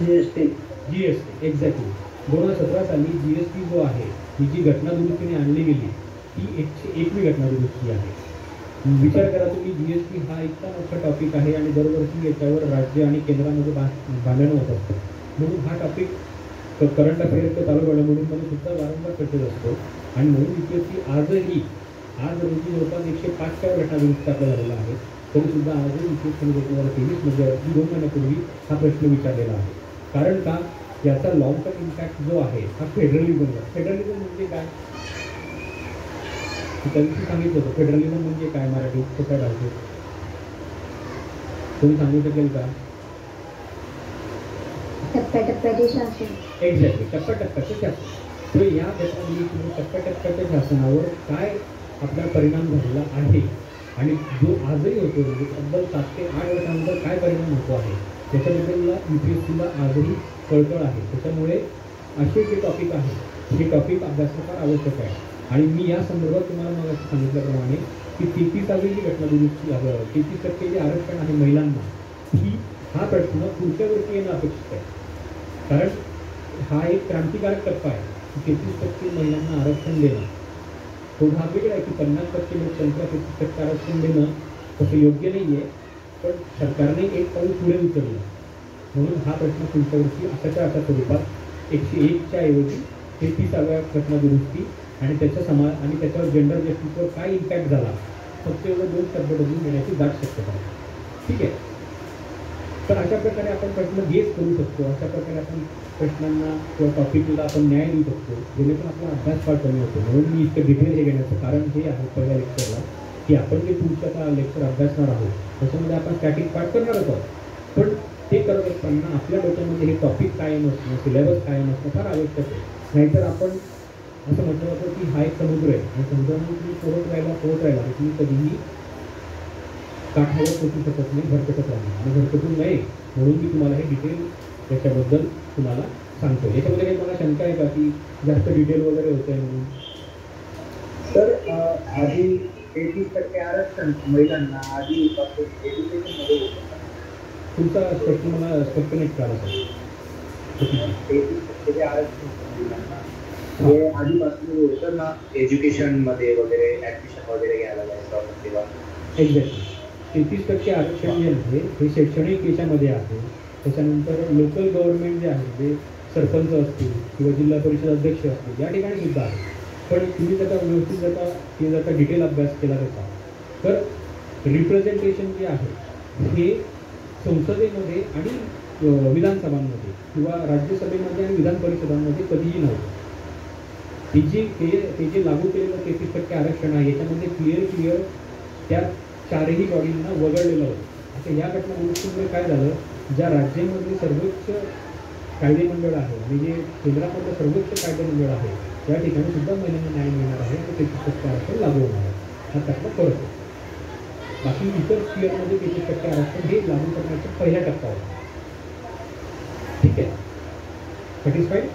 GST exactly. 2017 साली GST जो आहे ही जी घटना दुरुस्तीने आणली गेली ती 101वी घटना दुरुस्ती आहे. विचार करा तुम्ही, GST हा इतका मोठा टॉपिक आहे आणि दरवर्षी याच्यावर राज्य आणि केंद्रामध्ये भांडणं होत असतं. म्हणून हा टॉपिक करंट अफेअरचं चालू घडामोडींमध्ये सुद्धा वारंवार चर्चेत असतो. आणि म्हणून UPSC आजही आज रोजी जवळपास 105 घटना दुरुस्ती आपल्या झालेला आहे. तरीसुद्धा आजही UPSC 2023 म्हणजे अगदी 2 महिन्यापूर्वी हा प्रश्न विचारलेला आहे. कारण का? याचा लॉंग टर्म इम्पॅक्ट जो आहे हा फेडरलिझमला. फेडरलिझम म्हणजे काय? त्यांनी सांगितलं होतं फेडरलिझम म्हणजे काय मराठीत सोप्या भाषेत कोणी सांगू शकेल का? टप्प्याटप्प्याचे शासन. एक्झॅक्टली, टप्प्याटप्प्याचं शासन. तर या घटनादुरुस्तीमुळे टप्प्याटप्प्याच्या शासनावर काय आपला परिणाम झालेला आहे आणि जो आजही होतो म्हणजे तब्बल 7 ते 8 वर्षानंतर काय परिणाम होतो आहे त्याच्याबद्दलला UPSCला आजही कळकळ आहे. त्याच्यामुळे असे जे टॉपिक आहे हे टॉपिक अभ्यासणं फार आवश्यक आहे. आणि मी या संदर्भात तुम्हाला मग सांगितल्याप्रमाणे की 33वी जी घटनादुरुस्ती 33% जे आरक्षण आहे महिलांना हा प्रश्न पुढच्या वर्षी येणं अपेक्षित आहे. कारण हा एक क्रांतिकारक टप्पा आहे की 33% महिलांना आरक्षण देणं. तो भाग वेगळा आहे की 50% लोकसंख्या 33% आरक्षण देणं तसं योग्य नाही आहे, पण सरकारने एक पाऊल पुढे उचललं म्हणून हा प्रश्न पुढच्या वर्षी अशाच्या अशा स्वरूपात 101च्या ऐवजी 33व्या घटनादुरुस्ती आणि त्याच्यावर जेंडर जस्टिसवर काय इम्पॅक्ट झाला फक्त एवढं 2 शब्द बदलून देण्याची दाट शक्यता आहे. ठीक आहे. तर अशा प्रकारे आपण प्रश्न गेस करू शकतो. अशा प्रकारे आपण प्रश्नांना किंवा टॉपिकला आपण न्याय देऊ शकतो जेणेकरून आपला अभ्यास फार कमी होतो. म्हणून मी इतकं डिटेल हे घेण्याचं कारण हे आहे पहिल्या लेक्चरला की आपण जे पुढच्या लेक्चर अभ्यासणार आहोत त्याच्यामध्ये आपण स्टॅटिक पार्ट करणारच आहोत, पण ते करत असताना आपल्या डोक्यामध्ये हे टॉपिक कायम असणं, सिलेबस कायम असणं फार आवश्यक आहे. नाहीतर आपण असं म्हटलं जातं की हा एक समुद्र आहे आणि समुद्रामध्ये तुम्ही पोहत राहिला तुम्ही कधीही काठावर पोचू शकत नाही, भरकटत राहणार आणि भरकटून नाही म्हणून मी तुम्हाला हे डिटेल त्याच्याबद्दल तुम्हाला सांगतो. याच्यामध्ये काही मला शंका आहे का की जास्त डिटेल वगैरे होतं आहे म्हणून? तर आधी 33% आरक्षण महिलांना आधी एज्युकेशनमध्ये होतं. तुमचा स्पष्ट मला स्पष्ट नाही कळालं. 33% आरक्षण महिलांना हे आधीपासून होतं ना, एज्युकेशनमध्ये वगैरे ॲडमिशन वगैरे घ्यायला जायचं तेव्हा. एक्झॅक्टली. 33% आरक्षण जे आहे हे शैक्षणिक याच्यामध्ये आहे. त्याच्यानंतर लोकल गव्हर्नमेंट जे आहे जे सरपंच असतील किंवा जिल्हा परिषद अध्यक्ष असतील या ठिकाणी सुद्धा आहे. पण तुम्ही व्यवस्थित जर का डिटेल अभ्यास केला त्याचा तर रिप्रेझेंटेशन जे आहे हे संसदेमध्ये आणि विधानसभांमध्ये किंवा राज्यसभेमध्ये आणि विधान परिषदांमध्ये कधीही नव्हतं. ते जे लागू केलेलं 33% आरक्षण आहे याच्यामध्ये क्लिअर त्या 4ही बॉडींना वगळलेलं होतं. आता या घटनादुरुस्तीमुळे काय झालं, ज्या राज्यामधले सर्वोच्च कायदेमंडळ आहे आणि जे केंद्रामधलं सर्वोच्च कायदेमंडळ आहे त्या ठिकाणी सुद्धा महिलांना न्याय मिळणार आहे आणि 33% आरक्षण लागू होणार आहे. हा त्यातला फरक आहे. बाकी इतर स्पिअरमध्ये 33% आरक्षण हे लागू करण्याचा पहिला टप्पा होता. ठीक आहे. सॅटिस्फाईड?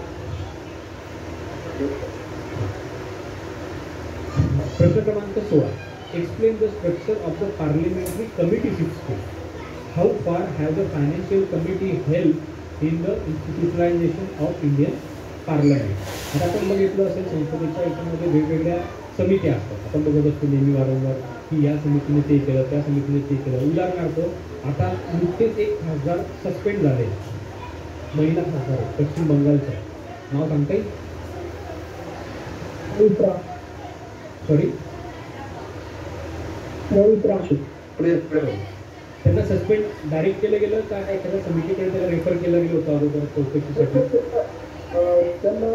प्रश्न क्रमांक 16. Explain the structure of the parliamentary committee system. How far have the financial committee helped in the institutionalization of Indian Parliament? आता आपण बघितलं असेल संसदेच्या याच्यामध्ये वेगवेगळ्या समित्या असतात. आपण बघत असतो नेहमी वारंवार की या समितीने ते केलं, त्या समितीने ते केलं. उदाहरणार्थ आता नुकतेच एक खासदार सस्पेंड झाले, महिला खासदार पश्चिम बंगालच्या, नाव सांगता येईल? सॉरी त्यांना सस्पेंड डायरेक्ट केलं गेलं का एखाद्या समितीकडे त्याला रेफर केलं गेलं होतं अगोदर चौकशीसाठी? त्यांना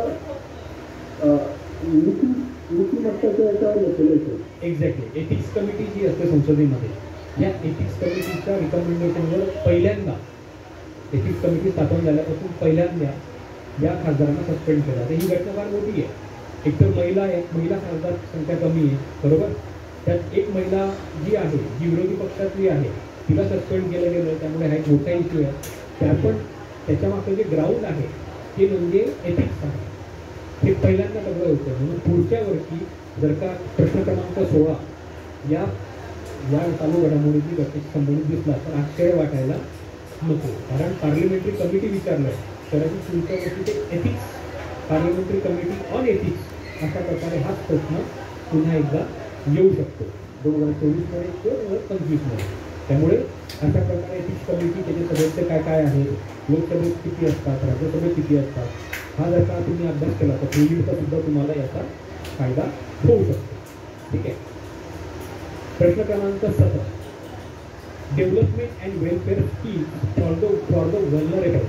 एक्झॅक्टली. एथिक्स कमिटी जी असते संसदेमध्ये या एथिक्स कमिटीच्या रिकमेंडेशनवर पहिल्यांदा एथिक्स कमिटी स्थापन झाल्यापासून पहिल्यांदा या खासदारांना सस्पेंड केलं. तर ही घटना फार मोठी आहे. एकतर महिला खासदार संख्या कमी आहे, बरोबर. त्यात एक महिला जी आहे जी विरोधी पक्षातली आहे तिला सस्पेंड केलं गेलं, त्यामुळे हा एक मोठा इश्यू आहे. पण त्याच्यामागचं जे ग्राउंड आहे ते म्हणजे एथिक्स आहे. हे पहिल्यांदा सगळं होतं. म्हणून पुढच्या वर्षी जर का प्रश्न क्रमांक 16 या चालू घडामोडीची घटनेशी संबंधित दिसला तर आश्चर्य वाटायला नको, कारण पार्लिमेंटरी कमिटी विचारलं आहे. कदाचित पुढच्या वर्षी ते ethics parliamentary committee on ethics अशा प्रकारे हाच प्रश्न पुन्हा एकदा येऊ शकतो 2024मध्ये किंवा 2025मध्ये. त्यामुळे अशा प्रकारे एथिक्स कमिटी त्याचे सदस्य काय आहेत, लोकसभेत किती असतात, राज्यसभेत किती असतात, हा जर का तुम्ही अभ्यास केला तर प्रिलिमचा सुद्धा तुम्हाला याचा फायदा होऊ शकतो. ठीक आहे. प्रश्न क्रमांक 17. Development and welfare schemes for the vulnerable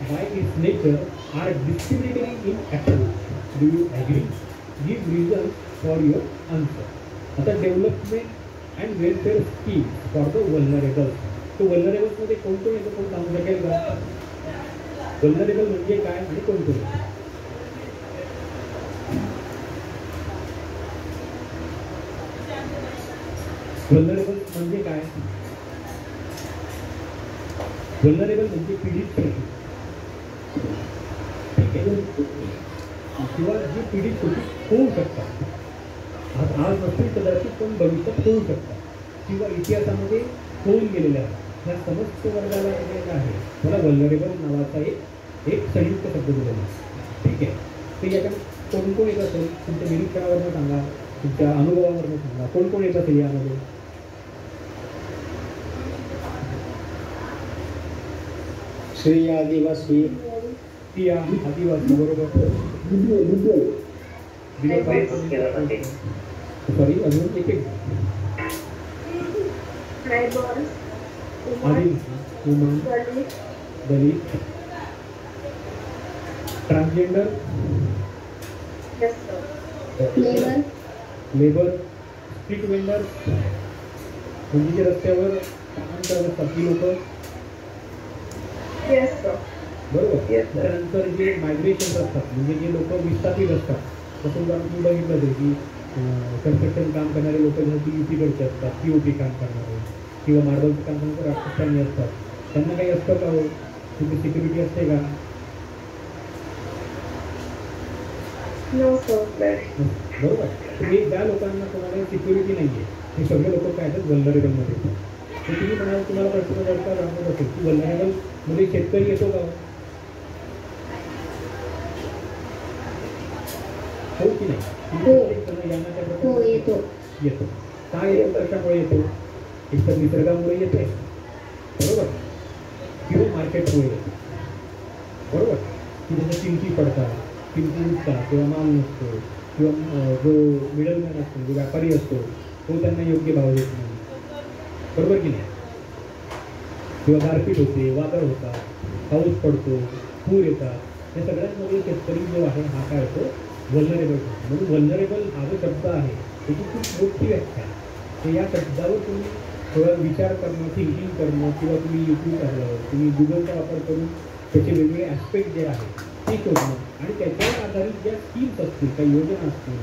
by its nature are discriminatory in approach. Do you agree? Give reasons for your answer. आता development and welfare schemes for the vulnerables. तो वल्नरेबल्समध्ये कोण येतं, कोण सांगू शकेल का? वल्नरेबल म्हणजे काय आणि कोण कोण वल्नरेबल म्हणजे काय? वल्नरेबल म्हणजे पीडित होती, ठीक आहे, किंवा जी पीडित होती होऊ शकतात, आज नसतील कदाचित पण भविष्यात होऊ शकतात, किंवा इतिहासामध्ये होऊन गेलेल्या आहेत, ह्या समस्त वर्गाला काय आहे, मला वल्नरेबल नावाचा एक संयुक्त शब्द दिलेला आहे, ठीक आहे. तर याच्यात कोण कोण येत असेल तुमच्या निरीक्षणावरनं सांगा, तुमच्या अनुभवावरनं सांगा, कोण कोण येत असेल यामध्ये? स्त्री आदिवासी स्त्रिया आदिवासी बरोबर. सॉरी अजून एक tribals, woman, Dalit, Dalit, transgender, yes sir. Labour, labour, street vendor म्हणजे जे रस्त्यावर काम करत असतात ती लोक, Yes sir. बरोबर. Yes, sir. त्यानंतर जे मायग्रेशन असतात म्हणजे जे लोक विस्थापित असतात, तसं उदाहरण तुम्ही बघितलं असेल की कन्स्ट्रक्शन काम करणारे लोक जसं युपीकडचे असतात, पीओपी काम करणारे किंवा मार्बलचं काम करणारे राजस्थानी असतात, त्यांना काही असतं का हो, तिथे सिक्युरिटी असते का? No sir. बरोबर. तुम्ही ज्या लोकांना कोणाला सिक्युरिटी नाही आहे हे सगळे लोक काय आहेत वल्नरेबलमध्ये येतात. तर तुम्ही म्हणाल तुम्हाला प्रश्न जर जाणवत असेल की वल्नरेबलमध्ये शेतकरी येतो का? हो की नाही? हो. यांना त्या हो प्रकारे येतो. येतो. काय येतो, कशामुळे येतो? एक तर निसर्गामुळे येते, बरोबर, किंवा मार्केटमुळे येतो, बरोबर, की जसं किमती पडतात, किमती उठतात, किंवा माल नसतो, किंवा जो मिडलमॅन असतो, जो व्यापारी असतो तो त्यांना योग्य भाव देत नाही, बरोबर की नाही, किंवा गारपीट होते, वादळ होतात, पाऊस पडतो, पूर येतात, या सगळ्यांमध्ये शेतकरी जो आहे हा काय होतो वल्नरेबल. म्हणून वल्नरेबल हा जो शब्द आहे त्याची खूप मोठी व्याख्या आहे. तर या शब्दावर तुम्ही थोडा विचार करणं, थिंकिंग करणं, किंवा तुम्ही यूट्यूब टाकल्यावर तुम्ही गुगलचा वापर करून त्याचे वेगवेगळे ॲस्पेक्ट जे आहेत ते शोधणं, आणि त्याच्यावर आधारित ज्या स्कीम्स असतील, काही योजना असतील,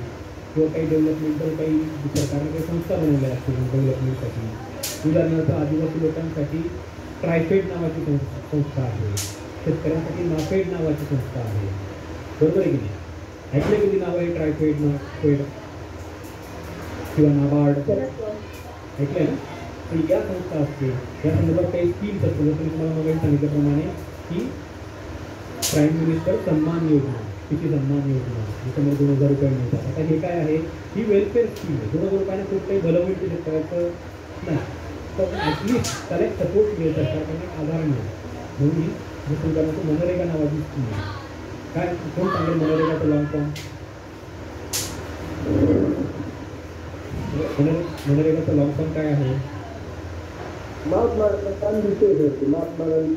किंवा काही डेव्हलपमेंटल काही सरकारने काही संस्था बनवल्या असतील डेव्हलपमेंटसाठी. उदाहरणार्थ आदिवासी लोकांसाठी ट्रायफेड नावाची संस्था आहे, शेतकऱ्यांसाठी नाफेड नावाची संस्था आहे, बरोबर आहे की नाही? ऐकलं किती नाव आहे ट्रायफेड, नाफेड किंवा नाबार्ड, Yes sir. ऐकलंय ना? तर या संस्था असते, या संदर्भात काही स्कीम्स असतात, जसं मी तुम्हाला मग सांगितल्याप्रमाणे की प्राईम मिनिस्टर सन्मान योजना, किती सन्मान योजना, त्याच्यामध्ये 2000 रुपये मिळतात. आता हे काय आहे, ही वेलफेअर स्कीम आहे. 2000 रुपयाने खूप काही भलं होईल ते करायचं नाही, तर ॲटलिस्ट त्याला एक सपोर्ट मिळत असतात, त्यांना आधार मिळेल. म्हणून ही जसं उदाहरणार्थ मनरेगा नावाची स्कीम आहे. काय कोण सांगेल मनरेगाचं लॉंग फॉर्म? मनरेगाचं लॉंग फॉर्म काय आहे? महात्मा गांधीचे होते. महात्मा गांधी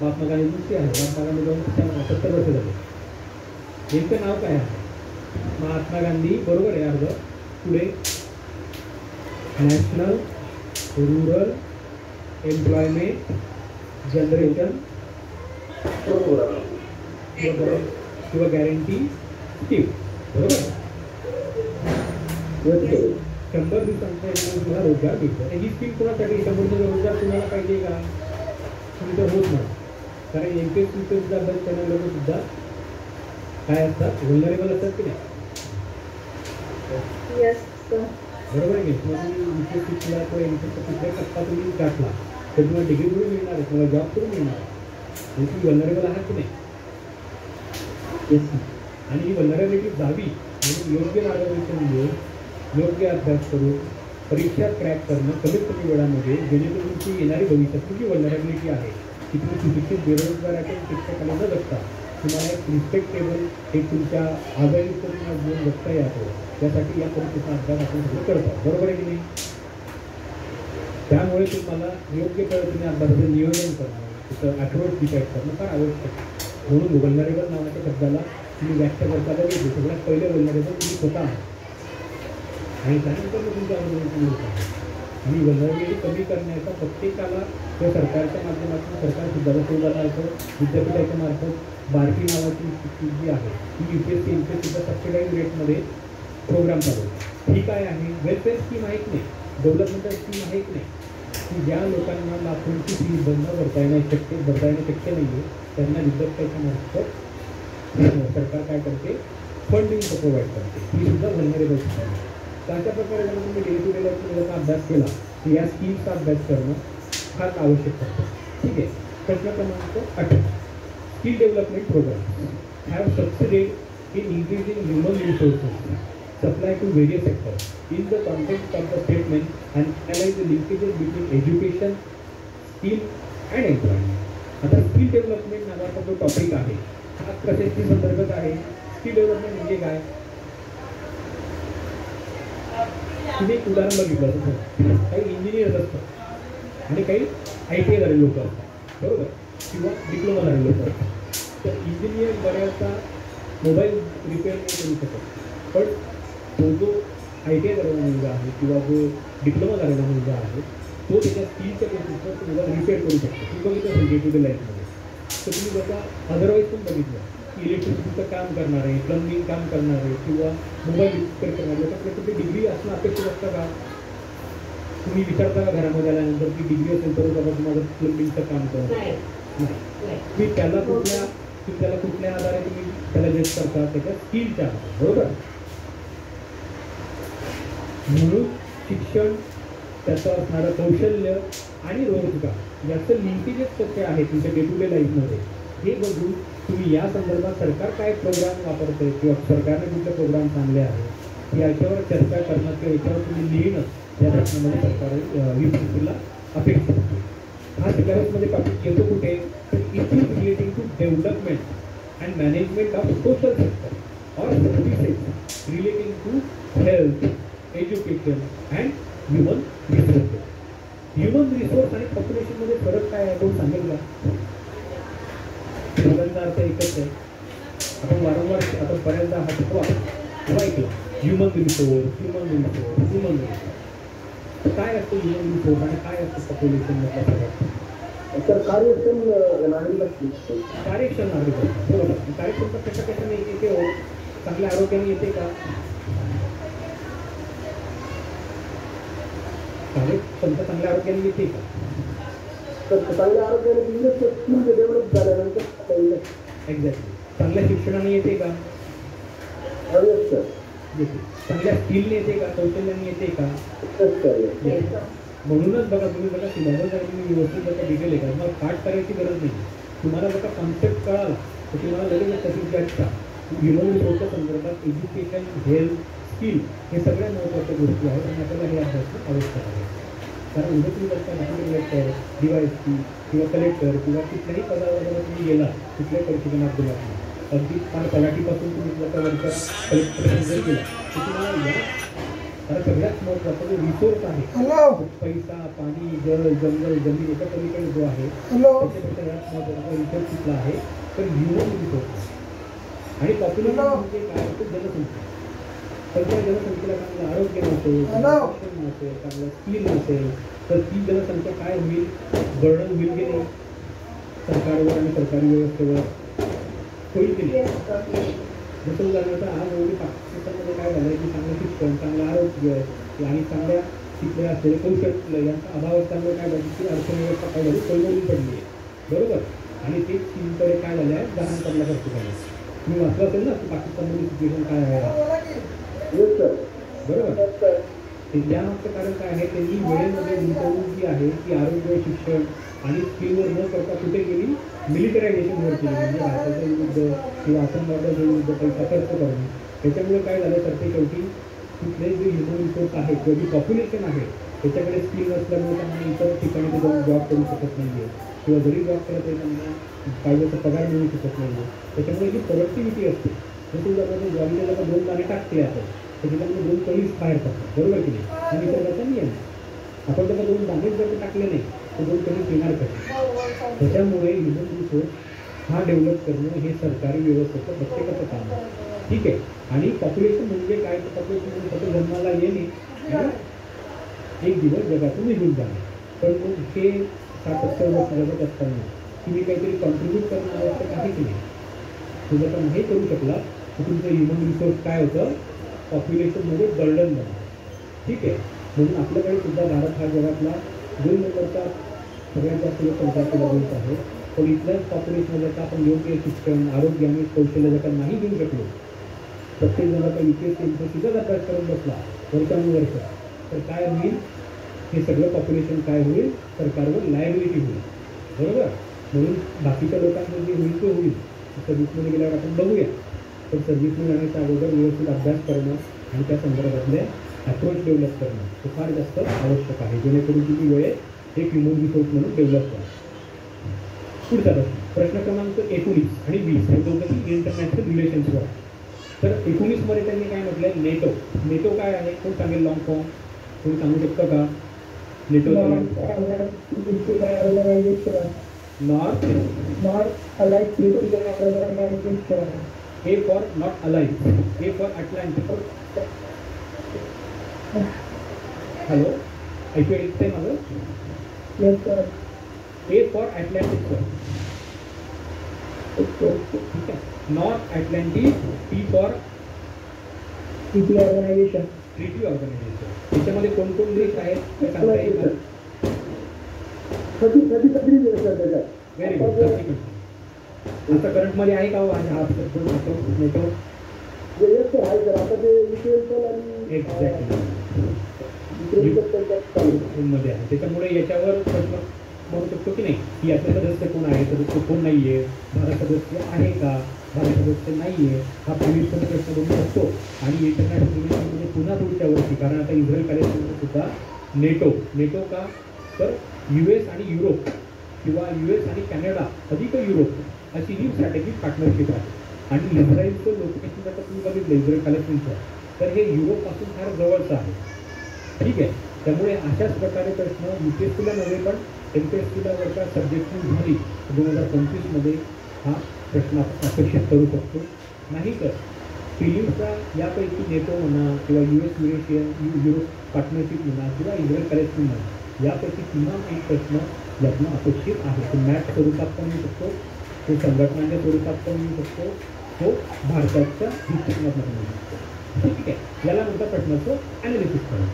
महात्मा गांधींची आहे. महात्मा गांधी जाऊन 70 वर्ष झाले. यांचं नाव काय आहे? महात्मा गांधी, बरोबर आहे अर्ध. पुढे नॅशनल रूरल एम्प्लॉयमेंट जनरेशन किंवा गॅरंटी स्कीम, बरोबर. 100 दिवसांच्या तुम्हाला रोजगार मिळतो. ही स्कीम कोणासाठी? 100 दिवसाचा रोजगार तुम्हाला पाहिजे का? तुम्ही तर होत नाही, कारण MPSCचे सुद्धा अभ्यास करणारे लोक सुद्धा काय असतात, वल्नरेबल असतात की नाही, Yes sir. बरोबर आहे की? तुम्ही MPSCला किंवा MPSCचा कुठल्या टप्पा तुम्ही गाठला तर तुम्हाला डिग्री थोडी मिळणार आहे, तुम्हाला जॉब थोडी मिळणार आहे, म्हणजे तुम्ही वल्नरेबल आहात की नाही. आणि ही वल्नरेबिलिटी जावी म्हणून योग्य मार्गदर्शन घेऊन, योग्य अभ्यास करून परीक्षा क्रॅक करणं कमीत कमी वेळामध्ये, जेणेकरून तुमची येणारी भविष्यातली जी वल्नरेबिलिटी आहे की तुम्ही सुशिक्षित बेरोजगाराच्या शिक्षकाला न जगता तुम्हाला एक रिस्पेक्टेबल, एक तुमच्या आजारीयुक्त तुम्हाला जीवन जगता यावं, त्यासाठी या परीक्षेचा अभ्यास आपण सगळं करतो, बरोबर आहे की नाही. त्यामुळे तुम्हाला योग्य पद्धतीने अभ्यासाचं नियोजन करणं, त्याचं अप्रोच डिसाईड करणं फार आवश्यक आहे. म्हणून वल्नरेबल नावाच्या शब्दाला तुम्ही व्याख्या करताना वेगळी, सगळ्यात पहिले वल्नरेबल तुम्ही स्वतः आहात आणि त्यानंतर मग तुमच्या अनुभव आहे. आणि वल्नरेबिलिटी कमी करण्याचा प्रत्येकाला ते सरकारच्या माध्यमातून सरकार सुद्धा जसं उदाहरणार्थ विद्यापीठाच्या मार्फत बार्टी नावाची स्कीम जी आहे ती UPSC सुद्धा सबसिडाईज रेटमध्ये प्रोग्राम चालवतो. ही काय आहे? वेलफेअर स्कीम आहे की नाही, डेव्हलपमेंटल स्कीम आहे की नाही, की ज्या लोकांना लाखोंची फी भरता येणं शक्य नाही आहे त्यांना विद्यापीठाच्या मार्फत सरकार काय करते, फंडिंग प्रोव्हाइड करते. ही सुद्धा व्हलनरेबल स्कीम आहे. तर अशा प्रकारे जर तुम्ही डे टू डे लाईफमध्ये अभ्यास केला तर या स्कीमचा अभ्यास करणं फार आवश्यक असतं. ठीक आहे. प्रश्न क्रमांक 18. Skill development programme have succeeded in increasing human resources supply to various sectors in the context of the statement and analyse the linkages between education, skill and employment. आता स्किल डेव्हलपमेंट नावाचा जो टॉपिक आहे हा कशाशी संदर्भात आहे? Skill development म्हणजे काय? तुम्ही एक उदाहरण बघितलं असं काही इंजिनियर्स असतात आणि काही ITI झालेले लोक असतात, बरोबर, किंवा डिप्लोमा झालेले लोक असतात. तर इंजिनियर बऱ्याचदा मोबाईल रिपेअर नाही करू शकत, पण तो जो ITI झालेला मुलगा आहे किंवा जो डिप्लोमा झालेला मुलगा आहे तो त्याच्या स्किलच्या बेसिसवर तो मोबाईल रिपेअर करू शकतो. तुम्ही बघितलं असेल डे टू डे लाईफमध्ये. तर तुम्ही जसं अदरवाईज पण बघितलं की इलेक्ट्रिसिटीचं काम करणारे, प्लंबिंग काम करणारे किंवा मोबाईल रिपेअर करणारे लोकांकडे कुठे डिग्री असणं अपेक्षित असतं का? तुम्ही विचारता का घरामध्ये आल्यानंतर की डिग्री असेल तर बाबा तुम्हाला प्लंबिंगचं काम करा? नाही. तुम्ही त्याला कुठल्या आधारे तुम्ही त्याला जज करता? त्याच्या स्किलच्या आधारे, बरोबर. म्हणून शिक्षण, त्याचं असणारं कौशल्य आणि रोजगार याचं लिंकेजेस कसे आहे तुमच्या डे टू डे लाईफमध्ये हे बघून तुम्ही या संदर्भात सरकार काय प्रोग्राम वापरते किंवा सरकारने कुठले प्रोग्राम चांगले आहेत याच्यावर चर्चा करणं किंवा याच्यावर तुम्ही लिहिणं या प्रश्नामध्ये सरकार UPSCला अपेक्षित आहे. हा सिलेबसमध्ये टॉपिक येतो कुठे? तर issues relating to development and management of social sector or services relating to health, education and human resources. Human resource आणि पॉप्युलेशनमध्ये फरक काय आहे कोण सांगेल का? दोघांचा अर्थ एकच आहे. आपण वारंवार आपण बऱ्याचदा हा शब्द वापरतो ऐकला, ह्युमन रिसोर्स. काय असतं ह्युमन रिसोर्स आणि काय असतं पॉप्युलेशन मधला फरक? तर कार्यक्षम नागरिक असते. कार्यक्षम नागरिक, बरोबर. कार्यक्षमता कशाने येते हो? चांगल्या आरोग्याने येते का? कार्यक्षमता चांगल्या आरोग्याने येते का? तर चांगल्या आरोग्याने बिझनेस स्किल डेव्हलप झाल्यानंतर एक्झॅक्टली. चांगल्या शिक्षणाने येते का? येते. चांगल्या स्किलने येते का? कौशल्याने येते का? म्हणूनच बघा तुम्ही बघा सिलेबस जर तुम्ही व्यवस्थित जर डिटेल आहे का तुम्हाला पाठ करायची गरज नाही. तुम्हाला जर का कॉन्सेप्ट कळाला तर तुम्हाला लगेच तशीच वाटता ह्युमन रिसोर्सच्या संदर्भात एज्युकेशन, हेल्थ, स्किल हे सगळ्या महत्त्वाच्या गोष्टी आहेत आणि आपल्याला हे अभ्यास आवश्यक आहे. कारण उद्या तुम्ही जर का कलेक्टर, DYSP किंवा कलेक्टर किंवा कुठल्याही पदावर जर तुम्ही गेला कुठल्याही परीक्षेच्या माध्यमातून अगदी फार तलाठीपासून तुम्ही जर का वरच्या कलेक्टर जर केला तर तुम्हाला या सगळ्यात महत्त्वाचा जो रिसोर्स आहे पैसा, पाणी, जल, जंगल, जमीन याच्या पलीकडे जो आहे त्याच्यापेक्षा सगळ्यात महत्त्वाचा रिसोर्स कुठला आहे तर ह्युमन रिसोर्स. आणि पॉप्युलेशन म्हणजे काय असतं? जनसंख्या. तर त्या जनसंख्येला चांगलं आरोग्य नसेल, शिक्षण नसेल, चांगलं स्किल नसेल तर ती जनसंख्या काय होईल? बर्डन होईल की नाही सरकारवर आणि सरकारी व्यवस्थेवर? होईल की नाही? जसं उदाहरणार्थ आज एवढी पाकिस्तानमध्ये काय झालं की चांगलं शिक्षण, चांगलं आरोग्य आणि चांगल्या शिकले असलेले कौशल्य यांचा अभाव असल्यामुळे काय झाली की अर्थव्यवस्था काय झाली कोलमडून पडली आहे, बरोबर. आणि ते चीनकडे काय झालं आहे जहान पडल्यासारखं झालं. तुम्ही वाचलं असेल ना की पाकिस्तानमध्ये सिच्युएशन काय आहे, बरोबर. यामागचं कारण काय आहे? त्यांनी वेळेमध्ये गुंतवणूक जी आहे ती आरोग्य, शिक्षण आणि स्किलवर न करता कुठे गेली? मिलिटरायझेशनवर केली. म्हणजे भारताच्या विरुद्ध किंवा आतंकवादाच्या विरुद्ध पैसा खर्च करणे. त्याच्यामुळे काय झालं तर ते शेवटी कुठले जे ह्युमन रिसोर्स आहे किंवा जी पॉप्युलेशन आहे त्याच्याकडे स्किल नसल्यामुळे त्यांना इतर ठिकाणी ते जाऊन जॉब करू शकत नाही आहे किंवा जरी जॉब करत आहे त्यांना पाहिजे पगार मिळू शकत नाही आहे. त्याच्यामुळे जी प्रोडक्टिव्हिटी असते जसं उदाहरणार्थ जॉबला जर 2 दाणे टाकले आपण तर त्याच्यामध्ये 2 कळीच बाहेर पडतात, बरोबर की नाही? आणि निसर्गाचा नियम आपण त्याला 2 दाणेच जर टाकले नाही तर 2 कळीच येणार कसे? त्याच्यामुळे ह्युमन रिसोर्स हा डेव्हलप करणं हे सरकारी व्यवस्थेचं प्रत्येकाचं काम आहे. ठीक आहे. आणि पॉप्युलेशन म्हणजे काय? तर पॉप्युलेशन म्हणजे फक्त जन्माला येणे आणि एक दिवस जगातून निघून जाणे. पण मग हे 60-70 वर्ष जगत असताना तुम्ही काहीतरी कॉन्ट्रीब्यूट करणं आवश्यक आहे की नाही? तुम्ही जर नाही करू शकला तर तुमचं ह्युमन रिसोर्स काय होतं, पॉप्युलेशनमध्ये बर्डन बनतं. ठीक आहे, म्हणून आपल्याकडे सुद्धा भारत हा जगातला 2 नंबरचा सगळ्यात जास्त लोकसंख्या देश आहे. पण इथल्याच पॉप्युलेशन जर का आपण योग्य शिक्षण, आरोग्य आणि कौशल्य जर का नाही देऊ शकलो, प्रत्येक जण का UPSC MPSCचाच अभ्यास करत बसला वर्षानुवर्ष, तर काय होईल, हे सगळं पॉप्युलेशन काय होईल, सरकारवर लायबिलिटी होईल. बरोबर. म्हणून बाकीच्या लोकांमध्ये जे होईल ते होईल, सर्व्हिसमध्ये गेल्यावर आपण बघूया. पण सर्व्हिसमध्ये जाण्याच्या अगोदर व्यवस्थित अभ्यास करणं आणि त्या संदर्भातले अप्रोच डेव्हलप करणं हे फार जास्त आवश्यक आहे, जेणेकरून तुम्ही वेळेत एक ह्युमन रिसोर्स म्हणून डेव्हलप करा. पुढचा प्रश्न क्रमांक 19 आणि 20 हे दोघंही इंटरनॅशनल रिलेशन्सवर. तर 19 मध्ये त्यांनी काय म्हटलंय, नेटो. नेटो काय आहे, कोण सांगेल लॉंग फॉर्म, कोणी सांगू शकतं का? NATO north allied A for not allied, A for Atlantic. Hello, ऐकू येतंय माझं? A for Atlantic sir. ठीक आहे, north Atlantic. T for treaty organisation. Treaty organisation. त्याच्यामध्ये कोण कोण देश आहेत ते सांगता येईल का? Very good. आता करंटमध्ये आहे का हो हा नेटो? एक्झॅक्टली मध्ये आहे. त्याच्यामुळे याच्यावर प्रश्न म्हणू शकतो की नाही की याचे सदस्य कोण आहे, सदस्य कोण नाही आहे, भारत सदस्य आहे का, भारत सदस्य नाही आहे, हा पूर्वी पण प्रश्न बनू शकतो. आणि इंटरनॅशनल रिलेशनमध्ये पुन्हा पुढच्या वर्षी, कारण आता इस्रायल पॅलेस्टाईनमध्ये सुद्धा नेटो का, तर US आणि युरोप किंवा US आणि कॅनडा अधिक युरोप अशी ही स्ट्रॅटेजिक पार्टनरशिप आहे. आणि इस्रायलचं लोकेशन जर तुम्ही बघितलं इस्रायल पॅलेस्टाईनचं, तर हे युरोपपासून फार जवळचं आहे. ठीक आहे, त्यामुळे अशाच प्रकारे प्रश्न UPSCला नव्हे पण MPSCला जर का सब्जेक्ट झाली 2025 मध्ये हा प्रश्न आपण अपेक्षित करू शकतो. नाही तर प्रिलिम्सचा यापैकी नेटो म्हणा किंवा US युरोप पार्टनरशिप म्हणा किंवा इस्रायल पॅलेस्टाईन म्हणा, यापैकी किमान एक प्रश्न यातनं अपेक्षित आहे. तो मॅथ स्वरूपात पण येऊ शकतो, तो संघटनांच्या स्वरूपात पण येऊ शकतो, तो भारताच्या दृष्टिकोनातून पण येऊ शकतो. ठीक आहे, याला म्हणतात प्रश्नाचं ॲनालिसिस करणं,